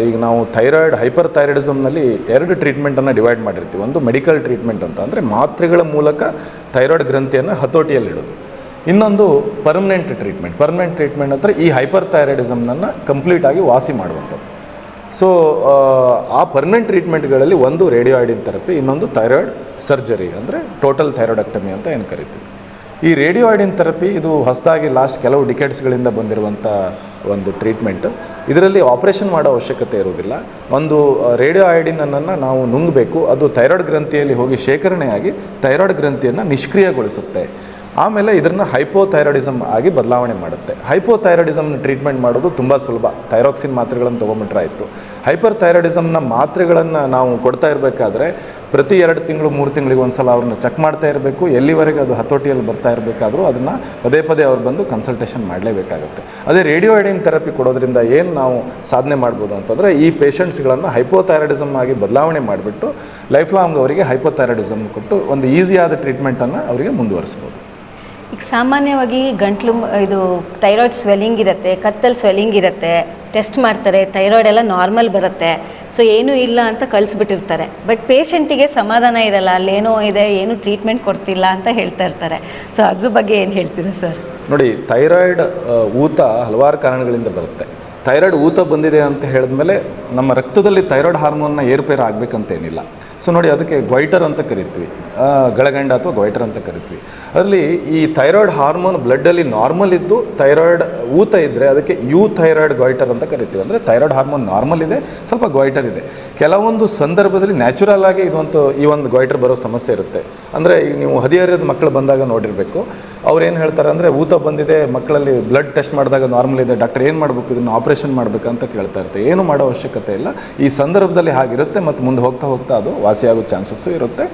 ಈಗ ನಾವು ಥೈರಾಯ್ಡ್ ಹೈಪರ್ ಥೈರಾಯ್ಡಿಸಮ್ನಲ್ಲಿ 2 ಟ್ರೀಟ್ಮೆಂಟನ್ನು ಡಿವೈಡ್ ಮಾಡಿರ್ತೀವಿ. ಒಂದು ಮೆಡಿಕಲ್ ಟ್ರೀಟ್ಮೆಂಟ್ ಅಂತ, ಅಂದರೆ ಮಾತ್ರೆಗಳ ಮೂಲಕ ಥೈರಾಯ್ಡ್ ಗ್ರಂಥಿಯನ್ನು ಹತೋಟಿಯಲ್ಲಿಡೋದು. ಇನ್ನೊಂದು ಪರ್ಮನೆಂಟ್ ಟ್ರೀಟ್ಮೆಂಟ್ ಅಂದರೆ ಈ ಹೈಪರ್ ಥೈರಾಯ್ಡಿಸಮ್ನನ್ನು ಕಂಪ್ಲೀಟಾಗಿ ವಾಸಿ ಮಾಡುವಂಥದ್ದು. ಸೊ ಆ ಪರ್ಮನೆಂಟ್ ಟ್ರೀಟ್ಮೆಂಟ್ಗಳಲ್ಲಿ ಒಂದು ರೇಡಿಯೋ ಐಡಿನ್ ಥೆರಪಿ, ಇನ್ನೊಂದು ಥೈರಾಯ್ಡ್ ಸರ್ಜರಿ ಅಂದರೆ ಟೋಟಲ್ ಥೈರಾಯ್ಡಕ್ಟಮಿ ಅಂತ ಏನು ಕರಿತೀವಿ. ಈ ರೇಡಿಯೋ ಐಡಿನ್ ಥೆರಪಿ ಇದು ಹೊಸದಾಗಿ ಲಾಸ್ಟ್ ಕೆಲವು ಡಿಕೆಟ್ಸ್ಗಳಿಂದ ಬಂದಿರುವಂಥ ಒಂದು ಟ್ರೀಟ್ಮೆಂಟ್. ಇದರಲ್ಲಿ ಆಪರೇಷನ್ ಮಾಡೋ ಅವಶ್ಯಕತೆ ಇರುವುದಿಲ್ಲ. ಒಂದು ರೇಡಿಯೋ ಐಡಿನನ್ನು ನಾವು ನುಂಗಬೇಕು, ಅದು ಥೈರಾಯ್ಡ್ ಗ್ರಂಥಿಯಲ್ಲಿ ಹೋಗಿ ಶೇಖರಣೆಯಾಗಿ ಥೈರಾಯ್ಡ್ ಗ್ರಂಥಿಯನ್ನು ನಿಷ್ಕ್ರಿಯಗೊಳಿಸುತ್ತೆ. ಆಮೇಲೆ ಇದನ್ನು ಹೈಪೋಥೈರಾಯ್ಡಿಸಮ್ ಆಗಿ ಬದಲಾವಣೆ ಮಾಡುತ್ತೆ. ಹೈಪೋಥೈರಾಯ್ಡಿಸಮ್ನ ಟ್ರೀಟ್ಮೆಂಟ್ ಮಾಡೋದು ತುಂಬ ಸುಲಭ. ಥೈರಾಕ್ಸಿನ್ ಮಾತ್ರೆಗಳನ್ನು ತೊಗೊಂಬಿಟ್ರೆ ಆಯಿತು. ಹೈಪರ್ ಥೈರಾಯ್ಡಿಸಮ್ನ ಮಾತ್ರೆಗಳನ್ನು ನಾವು ಕೊಡ್ತಾ ಇರಬೇಕಾದ್ರೆ ಪ್ರತಿ 2 ತಿಂಗಳು 3 ತಿಂಗಳಿಗೆ ಒಂದು ಸಲ ಅವ್ರನ್ನ ಚೆಕ್ ಮಾಡ್ತಾ ಇರಬೇಕು. ಎಲ್ಲಿವರೆಗೆ ಅದು ಹತೋಟಿಯಲ್ಲಿ ಬರ್ತಾ ಇರಬೇಕಾದ್ರೂ ಅದನ್ನು ಪದೇ ಪದೇ ಅವ್ರು ಬಂದು ಕನ್ಸಲ್ಟೇಷನ್ ಮಾಡಲೇಬೇಕಾಗುತ್ತೆ. ಅದೇ ರೇಡಿಯೋ ಐಡಿನ್ ಥೆರಪಿ ಕೊಡೋದ್ರಿಂದ ಏನು ನಾವು ಸಾಧನೆ ಮಾಡ್ಬೋದು ಅಂತಂದರೆ, ಈ ಪೇಷಂಟ್ಸ್ಗಳನ್ನು ಹೈಪೋಥೈರಾಯ್ಡಿಸಮ್ ಆಗಿ ಬದಲಾವಣೆ ಮಾಡಿಬಿಟ್ಟು ಲೈಫ್ ಲಾಂಗ್ ಅವರಿಗೆ ಹೈಪೋಥೈರಾಯ್ಡಿಸಮ್ ಕೊಟ್ಟು ಒಂದು ಈಸಿಯಾದ ಟ್ರೀಟ್ಮೆಂಟನ್ನು ಅವರಿಗೆ ಮುಂದುವರಿಸ್ಬೋದು. ಈಗ ಸಾಮಾನ್ಯವಾಗಿ ಗಂಟ್ಲು ಇದು ಥೈರಾಯ್ಡ್ ಸ್ವೆಲ್ಲಿಂಗ್ ಇರುತ್ತೆ, ಕತ್ತಲ್ಲಿ ಸ್ವೆಲ್ಲಿಂಗ್ ಇರುತ್ತೆ, ಟೆಸ್ಟ್ ಮಾಡ್ತಾರೆ, ಥೈರಾಯ್ಡ್ ಎಲ್ಲ ನಾರ್ಮಲ್ ಬರುತ್ತೆ, ಸೊ ಏನೂ ಇಲ್ಲ ಅಂತ ಕಳಿಸ್ಬಿಟ್ಟಿರ್ತಾರೆ. ಬಟ್ ಪೇಷಂಟಿಗೆ ಸಮಾಧಾನ ಇರಲ್ಲ, ಅಲ್ಲೇನೋ ಇದೆ, ಏನು ಟ್ರೀಟ್ಮೆಂಟ್ ಕೊಡ್ತಿಲ್ಲ ಅಂತ ಹೇಳ್ತಾ ಇರ್ತಾರೆ. ಸೊ ಅದ್ರ ಬಗ್ಗೆ ಏನು ಹೇಳ್ತೀರಾ ಸರ್? ನೋಡಿ, ಥೈರಾಯ್ಡ್ ಊತ ಹಲವಾರು ಕಾರಣಗಳಿಂದ ಬರುತ್ತೆ. ಥೈರಾಯ್ಡ್ ಊತ ಬಂದಿದೆ ಅಂತ ಹೇಳಿದ್ಮೇಲೆ ನಮ್ಮ ರಕ್ತದಲ್ಲಿ ಥೈರಾಯ್ಡ್ ಹಾರ್ಮೋನ್ನ ಏರುಪೇರು ಆಗಬೇಕಂತೇನಿಲ್ಲ. ಸೊ ನೋಡಿ, ಅದಕ್ಕೆ ಗ್ವೈಟರ್ ಅಂತ ಕರಿತೀವಿ, ಗಳಗಂಡ ಅಥವಾ ಗ್ವೈಟರ್ ಅಂತ ಕರಿತೀವಿ. ಅದರಲ್ಲಿ ಈ ಥೈರಾಯ್ಡ್ ಹಾರ್ಮೋನ್ ಬ್ಲಡ್ಡಲ್ಲಿ ನಾರ್ಮಲ್ ಇದ್ದು ಥೈರಾಯ್ಡ್ ಊತ ಇದ್ದರೆ ಅದಕ್ಕೆ ಥೈರಾಯ್ಡ್ ಗ್ವೈಟರ್ ಅಂತ ಕರಿತೀವಿ. ಅಂದರೆ ಥೈರಾಯ್ಡ್ ಹಾರ್ಮೋನ್ ನಾರ್ಮಲ್ ಇದೆ, ಸ್ವಲ್ಪ ಗ್ವೈಟರ್ ಇದೆ. ಕೆಲವೊಂದು ಸಂದರ್ಭದಲ್ಲಿ ನ್ಯಾಚುರಲ್ ಆಗಿ ಈ ಒಂದು ಗ್ವೈಟರ್ ಬರೋ ಸಮಸ್ಯೆ ಇರುತ್ತೆ. ಅಂದರೆ ಈಗ ನೀವು ಹದಿಹರೆಯದ ಮಕ್ಕಳು ಬಂದಾಗ ನೋಡಿರಬೇಕು, ಅವ್ರು ಏನು ಹೇಳ್ತಾರೆ ಅಂದರೆ, ಊತ ಬಂದಿದೆ, ಮಕ್ಕಳಲ್ಲಿ ಬ್ಲಡ್ ಟೆಸ್ಟ್ ಮಾಡಿದಾಗ ನಾರ್ಮಲ್ ಇದೆ, ಡಾಕ್ಟರ್ ಏನು ಮಾಡಬೇಕು, ಇದನ್ನು ಆಪ್ರೇಷನ್ ಮಾಡಬೇಕಂತ ಕೇಳ್ತಾ ಇರ್ತಾರೆ. ಏನು ಮಾಡೋ ಅವಶ್ಯಕತೆ ಇಲ್ಲ. ಈ ಸಂದರ್ಭದಲ್ಲಿ ಹಾಗಿರುತ್ತೆ ಮತ್ತು ಮುಂದೆ ಹೋಗ್ತಾ ಅದು ವಾಸಿಯಾಗೋ ಚಾನ್ಸಸ್ಸು ಇರುತ್ತೆ.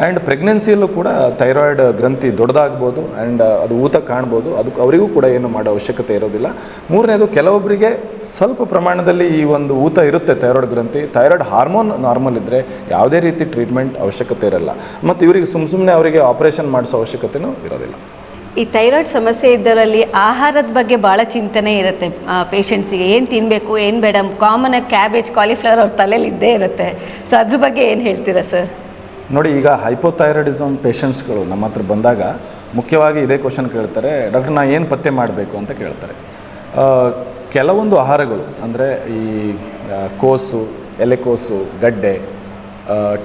ಆ್ಯಂಡ್ ಪ್ರೆಗ್ನೆನ್ಸಿಯಲ್ಲೂ ಕೂಡ ಥೈರಾಯ್ಡ್ ಗ್ರಂಥಿ ದೊಡ್ಡದಾಗ್ಬೋದು ಆ್ಯಂಡ್ ಅದು ಊತ ಕಾಣ್ಬೋದು. ಅದಕ್ಕೆ ಅವರಿಗೂ ಕೂಡ ಏನು ಮಾಡೋ ಅವಶ್ಯಕತೆ ಇರೋದಿಲ್ಲ. ಮೂರನೇದು, ಕೆಲವೊಬ್ಬರಿಗೆ ಸ್ವಲ್ಪ ಪ್ರಮಾಣದಲ್ಲಿ ಈ ಒಂದು ಊತ ಇರುತ್ತೆ ಥೈರಾಯ್ಡ್ ಗ್ರಂಥಿ, ಥೈರಾಯ್ಡ್ ಹಾರ್ಮೋನ್ ನಾರ್ಮಲ್ ಇದ್ದರೆ ಯಾವುದೇ ರೀತಿ ಟ್ರೀಟ್ಮೆಂಟ್ ಅವಶ್ಯಕತೆ ಇರಲ್ಲ. ಮತ್ತು ಇವರಿಗೆ ಸುಮ್ಮನೆ ಅವರಿಗೆ ಆಪರೇಷನ್ ಮಾಡಿಸೋ ಅವಶ್ಯಕತೆಯೂ ಇರೋದಿಲ್ಲ. ಈ ಥೈರಾಯ್ಡ್ ಸಮಸ್ಯೆ ಇದ್ದರಲ್ಲಿ ಆಹಾರದ ಬಗ್ಗೆ ಭಾಳ ಚಿಂತನೆ ಇರುತ್ತೆ ಪೇಷಂಟ್ಸಿಗೆ. ಏನು ತಿನ್ನಬೇಕು, ಏನು ಬೇಡ, ಕಾಮನಾಗಿ ಕ್ಯಾಬೇಜ್, ಕಾಲಿಫ್ಲವರ್ ಅವ್ರ ತಲೆಯಲ್ಲಿ ಇದ್ದೇ ಇರುತ್ತೆ. ಸೊ ಅದ್ರ ಬಗ್ಗೆ ಏನು ಹೇಳ್ತೀರಾ ಸರ್? ನೋಡಿ, ಈಗ ಹೈಪೋಥೈರಾಯ್ಡಿಸಮ್ ಪೇಷಂಟ್ಸ್ಗಳು ನಮ್ಮ ಹತ್ರ ಬಂದಾಗ ಮುಖ್ಯವಾಗಿ ಇದೇ ಕ್ವಶನ್ ಕೇಳ್ತಾರೆ, ಡಾಕ್ಟರ್ ನಾ ಏನು ಪತ್ತೆ ಮಾಡಬೇಕು ಅಂತ ಕೇಳ್ತಾರೆ. ಕೆಲವೊಂದು ಆಹಾರಗಳು ಅಂದರೆ ಈ ಕೋಸು, ಎಲೆಕೋಸು, ಗಡ್ಡೆ,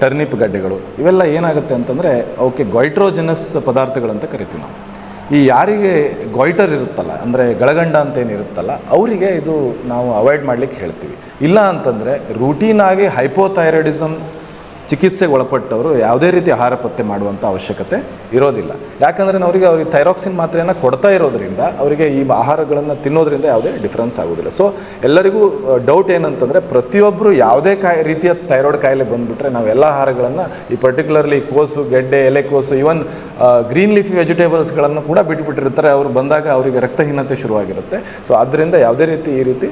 ಟರ್ನಿಪ್ ಗಡ್ಡೆಗಳು, ಇವೆಲ್ಲ ಏನಾಗುತ್ತೆ ಅಂತಂದರೆ ಅವಕ್ಕೆ ಗ್ವೈಟ್ರೋಜನಸ್ ಪದಾರ್ಥಗಳಂತ ಕರಿತೀವಿ ನಾವು. ಈ ಯಾರಿಗೆ ಗ್ವೈಟರ್ ಇರುತ್ತಲ್ಲ, ಅಂದರೆ ಗಳಗಂಡ ಅಂತ ಏನಿರುತ್ತಲ್ಲ, ಅವರಿಗೆ ಇದು ನಾವು ಅವಾಯ್ಡ್ ಮಾಡಲಿಕ್ಕೆ ಹೇಳ್ತೀವಿ. ಇಲ್ಲ ಅಂತಂದರೆ ರೂಟೀನಾಗಿ ಹೈಪೋಥೈರಾಯ್ಡಿಸಮ್ ಚಿಕಿತ್ಸೆಗೆ ಒಳಪಟ್ಟವರು ಯಾವುದೇ ರೀತಿ ಆಹಾರ ಪತ್ತೆ ಮಾಡುವಂಥ ಅವಶ್ಯಕತೆ ಇರೋದಿಲ್ಲ. ಯಾಕಂದರೆ ಅವ್ರಿಗೆ ಥೈರಾಕ್ಸಿನ್ ಮಾತ್ರೆಯನ್ನು ಕೊಡ್ತಾ ಇರೋದ್ರಿಂದ ಅವರಿಗೆ ಈ ಆಹಾರಗಳನ್ನು ತಿನ್ನೋದ್ರಿಂದ ಯಾವುದೇ ಡಿಫ್ರೆನ್ಸ್ ಆಗೋದಿಲ್ಲ. ಸೊ ಎಲ್ಲರಿಗೂ ಡೌಟ್ ಏನಂತಂದರೆ, ಪ್ರತಿಯೊಬ್ಬರು ಯಾವುದೇ ರೀತಿಯ ಥೈರಾಯ್ಡ್ ಕಾಯಿಲೆ ಬಂದುಬಿಟ್ರೆ ನಾವು ಎಲ್ಲ ಆಹಾರಗಳನ್ನು, ಈ ಪರ್ಟಿಕ್ಯುಲರ್ಲಿ ಕೋಸು, ಗೆಡ್ಡೆ, ಎಲೆಕೋಸು, ಈವನ್ ಗ್ರೀನ್ ಲೀಫಿ ವೆಜಿಟೇಬಲ್ಸ್ಗಳನ್ನು ಕೂಡ ಬಿಟ್ಟುಬಿಟ್ಟಿರ್ತಾರೆ. ಅವರು ಬಂದಾಗ ಅವರಿಗೆ ರಕ್ತಹೀನತೆ ಶುರುವಾಗಿರುತ್ತೆ. ಸೊ ಆದ್ದರಿಂದ ಯಾವುದೇ ರೀತಿ ಈ ರೀತಿ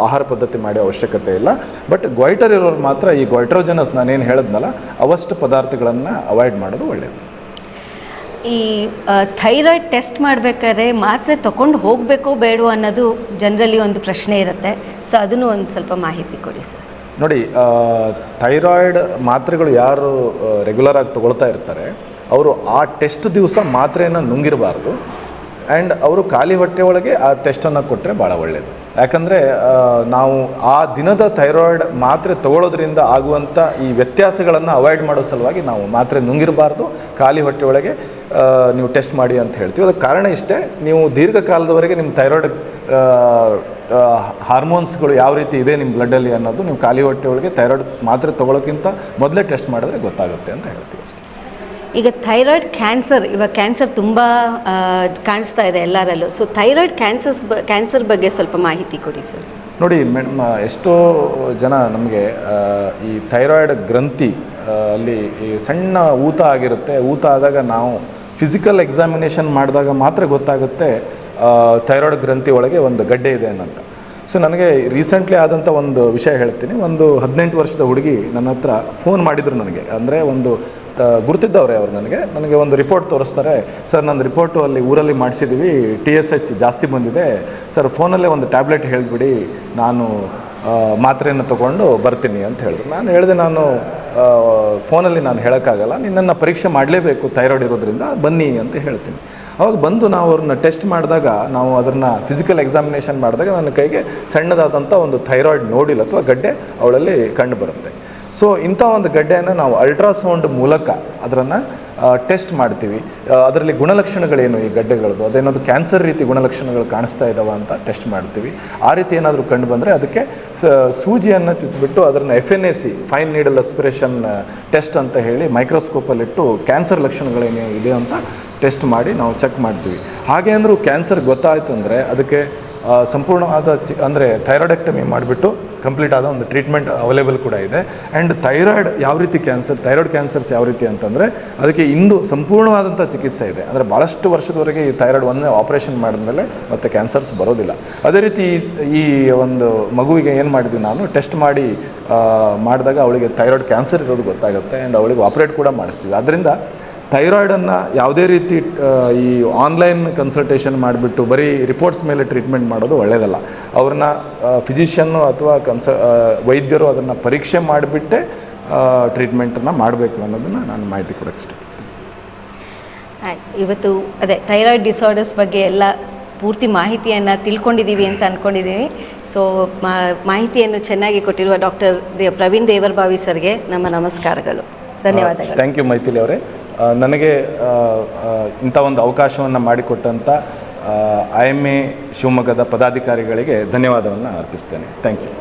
ಆಹಾರ ಪದ್ಧತಿ ಮಾಡೋ ಅವಶ್ಯಕತೆ ಇಲ್ಲ. ಬಟ್ ಗ್ವೈಟರ್ ಇರೋರು ಮಾತ್ರ ಈ ಗ್ವೈಟ್ರೋಜನಸ್ ನಾನೇನು ಹೇಳಿದ್ನಲ್ಲ ಅವಷ್ಟು ಪದಾರ್ಥಗಳನ್ನು ಅವಾಯ್ಡ್ ಮಾಡೋದು ಒಳ್ಳೆಯದು. ಈ ಥೈರಾಯ್ಡ್ ಟೆಸ್ಟ್ ಮಾಡಬೇಕಾದ್ರೆ ಮಾತ್ರೆ ತೊಗೊಂಡು ಹೋಗಬೇಕೋ ಬೇಡವೋ ಅನ್ನೋದು ಜನರಲಿ ಒಂದು ಪ್ರಶ್ನೆ ಇರುತ್ತೆ. ಸೊ ಅದನ್ನು ಒಂದು ಸ್ವಲ್ಪ ಮಾಹಿತಿ ಕೊಡಿ ಸರ್. ನೋಡಿ, ಥೈರಾಯ್ಡ್ ಮಾತ್ರೆಗಳು ಯಾರು ರೆಗ್ಯುಲರ್ ಆಗಿ ತೊಗೊಳ್ತಾ ಇರ್ತಾರೆ ಅವರು ಆ ಟೆಸ್ಟ್ ದಿವಸ ಮಾತ್ರೆಯನ್ನು ನುಂಗಿರಬಾರ್ದು. ಆ್ಯಂಡ್ ಅವರು ಖಾಲಿ ಹೊಟ್ಟೆ ಒಳಗೆ ಆ ಟೆಸ್ಟನ್ನು ಕೊಟ್ಟರೆ ಭಾಳ ಒಳ್ಳೆಯದು. ಯಾಕಂದರೆ ನಾವು ಆ ದಿನದ ಥೈರಾಯ್ಡ್ ಮಾತ್ರೆ ತೊಗೊಳ್ಳೋದ್ರಿಂದ ಆಗುವಂಥ ಈ ವ್ಯತ್ಯಾಸಗಳನ್ನು ಅವಾಯ್ಡ್ ಮಾಡೋ ಸಲುವಾಗಿ ನಾವು ಮಾತ್ರೆ ನುಂಗಿರಬಾರ್ದು. ಖಾಲಿ ಹೊಟ್ಟೆ ಒಳಗೆ ನೀವು ಟೆಸ್ಟ್ ಮಾಡಿ ಅಂತ ಹೇಳ್ತೀವಿ. ಅದಕ್ಕೆ ಕಾರಣ ಇಷ್ಟೇ, ನೀವು ದೀರ್ಘಕಾಲದವರೆಗೆ ನಿಮ್ಮ ಥೈರಾಯ್ಡ್ ಹಾರ್ಮೋನ್ಸ್ಗಳು ಯಾವ ರೀತಿ ಇದೆ ನಿಮ್ಮ ಬ್ಲಡ್ಡಲ್ಲಿ ಅನ್ನೋದು ನೀವು ಖಾಲಿ ಹೊಟ್ಟೆ ಒಳಗೆ ಥೈರಾಯ್ಡ್ ಮಾತ್ರೆ ತೊಗೊಳ್ಳೋಕ್ಕಿಂತ ಮೊದಲೇ ಟೆಸ್ಟ್ ಮಾಡಿದ್ರೆ ಗೊತ್ತಾಗುತ್ತೆ ಅಂತ ಹೇಳ್ತೀವಿ ಅಷ್ಟೇ. ಈಗ ಥೈರಾಯ್ಡ್ ಕ್ಯಾನ್ಸರ್, ಇವಾಗ ಕ್ಯಾನ್ಸರ್ ತುಂಬ ಕಾಣಿಸ್ತಾ ಇದೆ ಎಲ್ಲರಲ್ಲೂ. ಸೊ ಥೈರಾಯ್ಡ್ ಕ್ಯಾನ್ಸರ್ ಬಗ್ಗೆ ಸ್ವಲ್ಪ ಮಾಹಿತಿ ಕೊಡಿ ಸರ್. ನೋಡಿ ಮೇಡಮ್, ಎಷ್ಟೋ ಜನ ನಮಗೆ ಈ ಥೈರಾಯ್ಡ್ ಗ್ರಂಥಿ ಅಲ್ಲಿ ಈ ಸಣ್ಣ ಊತ ಆಗಿರುತ್ತೆ. ಊತ ಆದಾಗ ನಾವು ಫಿಸಿಕಲ್ ಎಕ್ಸಾಮಿನೇಷನ್ ಮಾಡಿದಾಗ ಮಾತ್ರ ಗೊತ್ತಾಗುತ್ತೆ ಥೈರಾಯ್ಡ್ ಗ್ರಂಥಿ ಒಳಗೆ ಒಂದು ಗಡ್ಡೆ ಇದೆ ಅನ್ನಂತ. ಸೊ ನನಗೆ ರೀಸೆಂಟ್ಲಿ ಆದಂಥ ಒಂದು ವಿಷಯ ಹೇಳ್ತೀನಿ. ಒಂದು 18 ವರ್ಷದ ಹುಡುಗಿ ನನ್ನ ಹತ್ರ ಫೋನ್ ಮಾಡಿದರು ನನಗೆ. ಅಂದರೆ ಒಂದು ಗುರ್ತಿದ್ದವ್ರೆ ಅವರು ನನಗೆ ಒಂದು ರಿಪೋರ್ಟ್ ತೋರಿಸ್ತಾರೆ. ಸರ್ ನನ್ನ ರಿಪೋರ್ಟು ಅಲ್ಲಿ ಊರಲ್ಲಿ ಮಾಡಿಸಿದ್ದೀವಿ, TSH ಜಾಸ್ತಿ ಬಂದಿದೆ ಸರ್, ಫೋನಲ್ಲೇ ಒಂದು ಟ್ಯಾಬ್ಲೆಟ್ ಹೇಳಿಬಿಡಿ, ನಾನು ಮಾತ್ರೆಯನ್ನು ತೊಗೊಂಡು ಬರ್ತೀನಿ ಅಂತ ಹೇಳಿದ್ರು. ನಾನು ಹೇಳಿದೆ, ನಾನು ಫೋನಲ್ಲಿ ನಾನು ಹೇಳೋಕ್ಕಾಗಲ್ಲ, ನಿನ್ನನ್ನು ಪರೀಕ್ಷೆ ಮಾಡಲೇಬೇಕು, ಥೈರಾಯ್ಡ್ ಇರೋದ್ರಿಂದ ಬನ್ನಿ ಅಂತ ಹೇಳ್ತೀನಿ. ಅವಾಗ ಬಂದು ನಾವು ಅವ್ರನ್ನ ಟೆಸ್ಟ್ ಮಾಡಿದಾಗ, ನಾವು ಅದನ್ನು ಫಿಸಿಕಲ್ ಎಕ್ಸಾಮಿನೇಷನ್ ಮಾಡಿದಾಗ ನನ್ನ ಕೈಗೆ ಸಣ್ಣದಾದಂಥ ಒಂದು ಥೈರಾಯ್ಡ್ ನೋಡಿಲ್ಲ ಅಥವಾ ಗಡ್ಡೆ ಅವಳಲ್ಲಿ ಕಂಡು ಬರುತ್ತೆ. ಸೊ ಇಂಥ ಒಂದು ಗಡ್ಡೆಯನ್ನು ನಾವು ಅಲ್ಟ್ರಾಸೌಂಡ್ ಮೂಲಕ ಅದನ್ನು ಟೆಸ್ಟ್ ಮಾಡ್ತೀವಿ. ಅದರಲ್ಲಿ ಗುಣಲಕ್ಷಣಗಳೇನು ಈ ಗಡ್ಡೆಗಳದ್ದು, ಅದೇನಾದರೂ ಕ್ಯಾನ್ಸರ್ ರೀತಿ ಗುಣಲಕ್ಷಣಗಳು ಕಾಣಿಸ್ತಾ ಇದ್ದಾವೆ ಅಂತ ಟೆಸ್ಟ್ ಮಾಡ್ತೀವಿ. ಆ ರೀತಿ ಏನಾದರೂ ಕಂಡು ಬಂದರೆ ಅದಕ್ಕೆ ಸೂಜಿಯನ್ನು ಚುಚ್ಚಿಬಿಟ್ಟು ಅದನ್ನು FNAC fine needle aspiration test ಅಂತ ಹೇಳಿ ಮೈಕ್ರೋಸ್ಕೋಪಲ್ಲಿಟ್ಟು ಕ್ಯಾನ್ಸರ್ ಲಕ್ಷಣಗಳೇನು ಇದೆ ಅಂತ ಟೆಸ್ಟ್ ಮಾಡಿ ನಾವು ಚೆಕ್ ಮಾಡ್ತೀವಿ. ಹಾಗೆ ಅಂದರೂ ಕ್ಯಾನ್ಸರ್ ಗೊತ್ತಾಯಿತು ಅಂದರೆ ಅದಕ್ಕೆ ಸಂಪೂರ್ಣವಾದ ಅಂದರೆ ಥೈರಾಯ್ಡೆಕ್ಟಮಿ ಮಾಡಿಬಿಟ್ಟು ಕಂಪ್ಲೀಟ್ ಆದ ಒಂದು ಟ್ರೀಟ್ಮೆಂಟ್ ಅವೈಲೇಬಲ್ ಕೂಡ ಇದೆ. ಆ್ಯಂಡ್ ಥೈರಾಯ್ಡ್ ಯಾವ ರೀತಿ ಥೈರಾಯ್ಡ್ ಕ್ಯಾನ್ಸರ್ಸ್ ಯಾವ ರೀತಿ ಅಂತಂದರೆ ಅದಕ್ಕೆ ಇಂದು ಸಂಪೂರ್ಣವಾದಂಥ ಚಿಕಿತ್ಸೆ ಇದೆ. ಅಂದರೆ ಭಾಳಷ್ಟು ವರ್ಷದವರೆಗೆ ಈ ಥೈರಾಯ್ಡ್ ಒಂದೇ ಆಪ್ರೇಷನ್ ಮಾಡಿದ್ಮೇಲೆ ಮತ್ತು ಕ್ಯಾನ್ಸರ್ಸ್ ಬರೋದಿಲ್ಲ. ಅದೇ ರೀತಿ ಈ ಒಂದು ಮಗುವಿಗೆ ಏನು ಮಾಡಿದ್ವಿ, ನಾನು ಟೆಸ್ಟ್ ಮಾಡಿದಾಗ ಅವಳಿಗೆ ಥೈರಾಯ್ಡ್ ಕ್ಯಾನ್ಸರ್ ಇರೋದು ಗೊತ್ತಾಗುತ್ತೆ. ಆ್ಯಂಡ್ ಅವಳಿಗೆ ಆಪ್ರೇಟ್ ಕೂಡ ಮಾಡಿಸ್ತೀವಿ. ಆದ್ದರಿಂದ ಥೈರಾಯ್ಡನ್ನು ಯಾವುದೇ ರೀತಿ ಈ ಆನ್ಲೈನ್ ಕನ್ಸಲ್ಟೇಷನ್ ಮಾಡಿಬಿಟ್ಟು ಬರೀ ರಿಪೋರ್ಟ್ಸ್ ಮೇಲೆ ಟ್ರೀಟ್ಮೆಂಟ್ ಮಾಡೋದು ಒಳ್ಳೆಯದಲ್ಲ. ಅವ್ರನ್ನ ಫಿಸಿಷಿಯನ್ನು ಅಥವಾ ವೈದ್ಯರು ಅದನ್ನು ಪರೀಕ್ಷೆ ಮಾಡಿಬಿಟ್ಟೆ ಟ್ರೀಟ್ಮೆಂಟನ್ನು ಮಾಡಬೇಕು ಅನ್ನೋದನ್ನು ನಾನು ಮಾಹಿತಿ ಕೊಡೋಕ್ಕೆ ಇಷ್ಟಪಡ್ತೀನಿ. ಇವತ್ತು ಅದೇ ಥೈರಾಯ್ಡ್ ಡಿಸಾರ್ಡರ್ಸ್ ಬಗ್ಗೆ ಎಲ್ಲ ಪೂರ್ತಿ ಮಾಹಿತಿಯನ್ನು ತಿಳ್ಕೊಂಡಿದ್ದೀವಿ ಅಂತ ಅಂದ್ಕೊಂಡಿದ್ದೀವಿ. ಸೊ ಮಾಹಿತಿಯನ್ನು ಚೆನ್ನಾಗಿ ಕೊಟ್ಟಿರುವ ಡಾಕ್ಟರ್ ಪ್ರವೀಣ್ ದೇವರಬಾವಿ ಸರ್ಗೆ ನಮ್ಮ ನಮಸ್ಕಾರಗಳು, ಧನ್ಯವಾದಗಳು. ಥ್ಯಾಂಕ್ ಯು ಮೈಥಿಲಿ ಅವರೇ. ನನಗೆ ಇಂಥ ಒಂದು ಅವಕಾಶವನ್ನು ಮಾಡಿಕೊಟ್ಟಂಥ IMA ಶಿವಮೊಗ್ಗದ ಪದಾಧಿಕಾರಿಗಳಿಗೆ ಧನ್ಯವಾದವನ್ನು ಅರ್ಪಿಸ್ತೇನೆ. Thank you.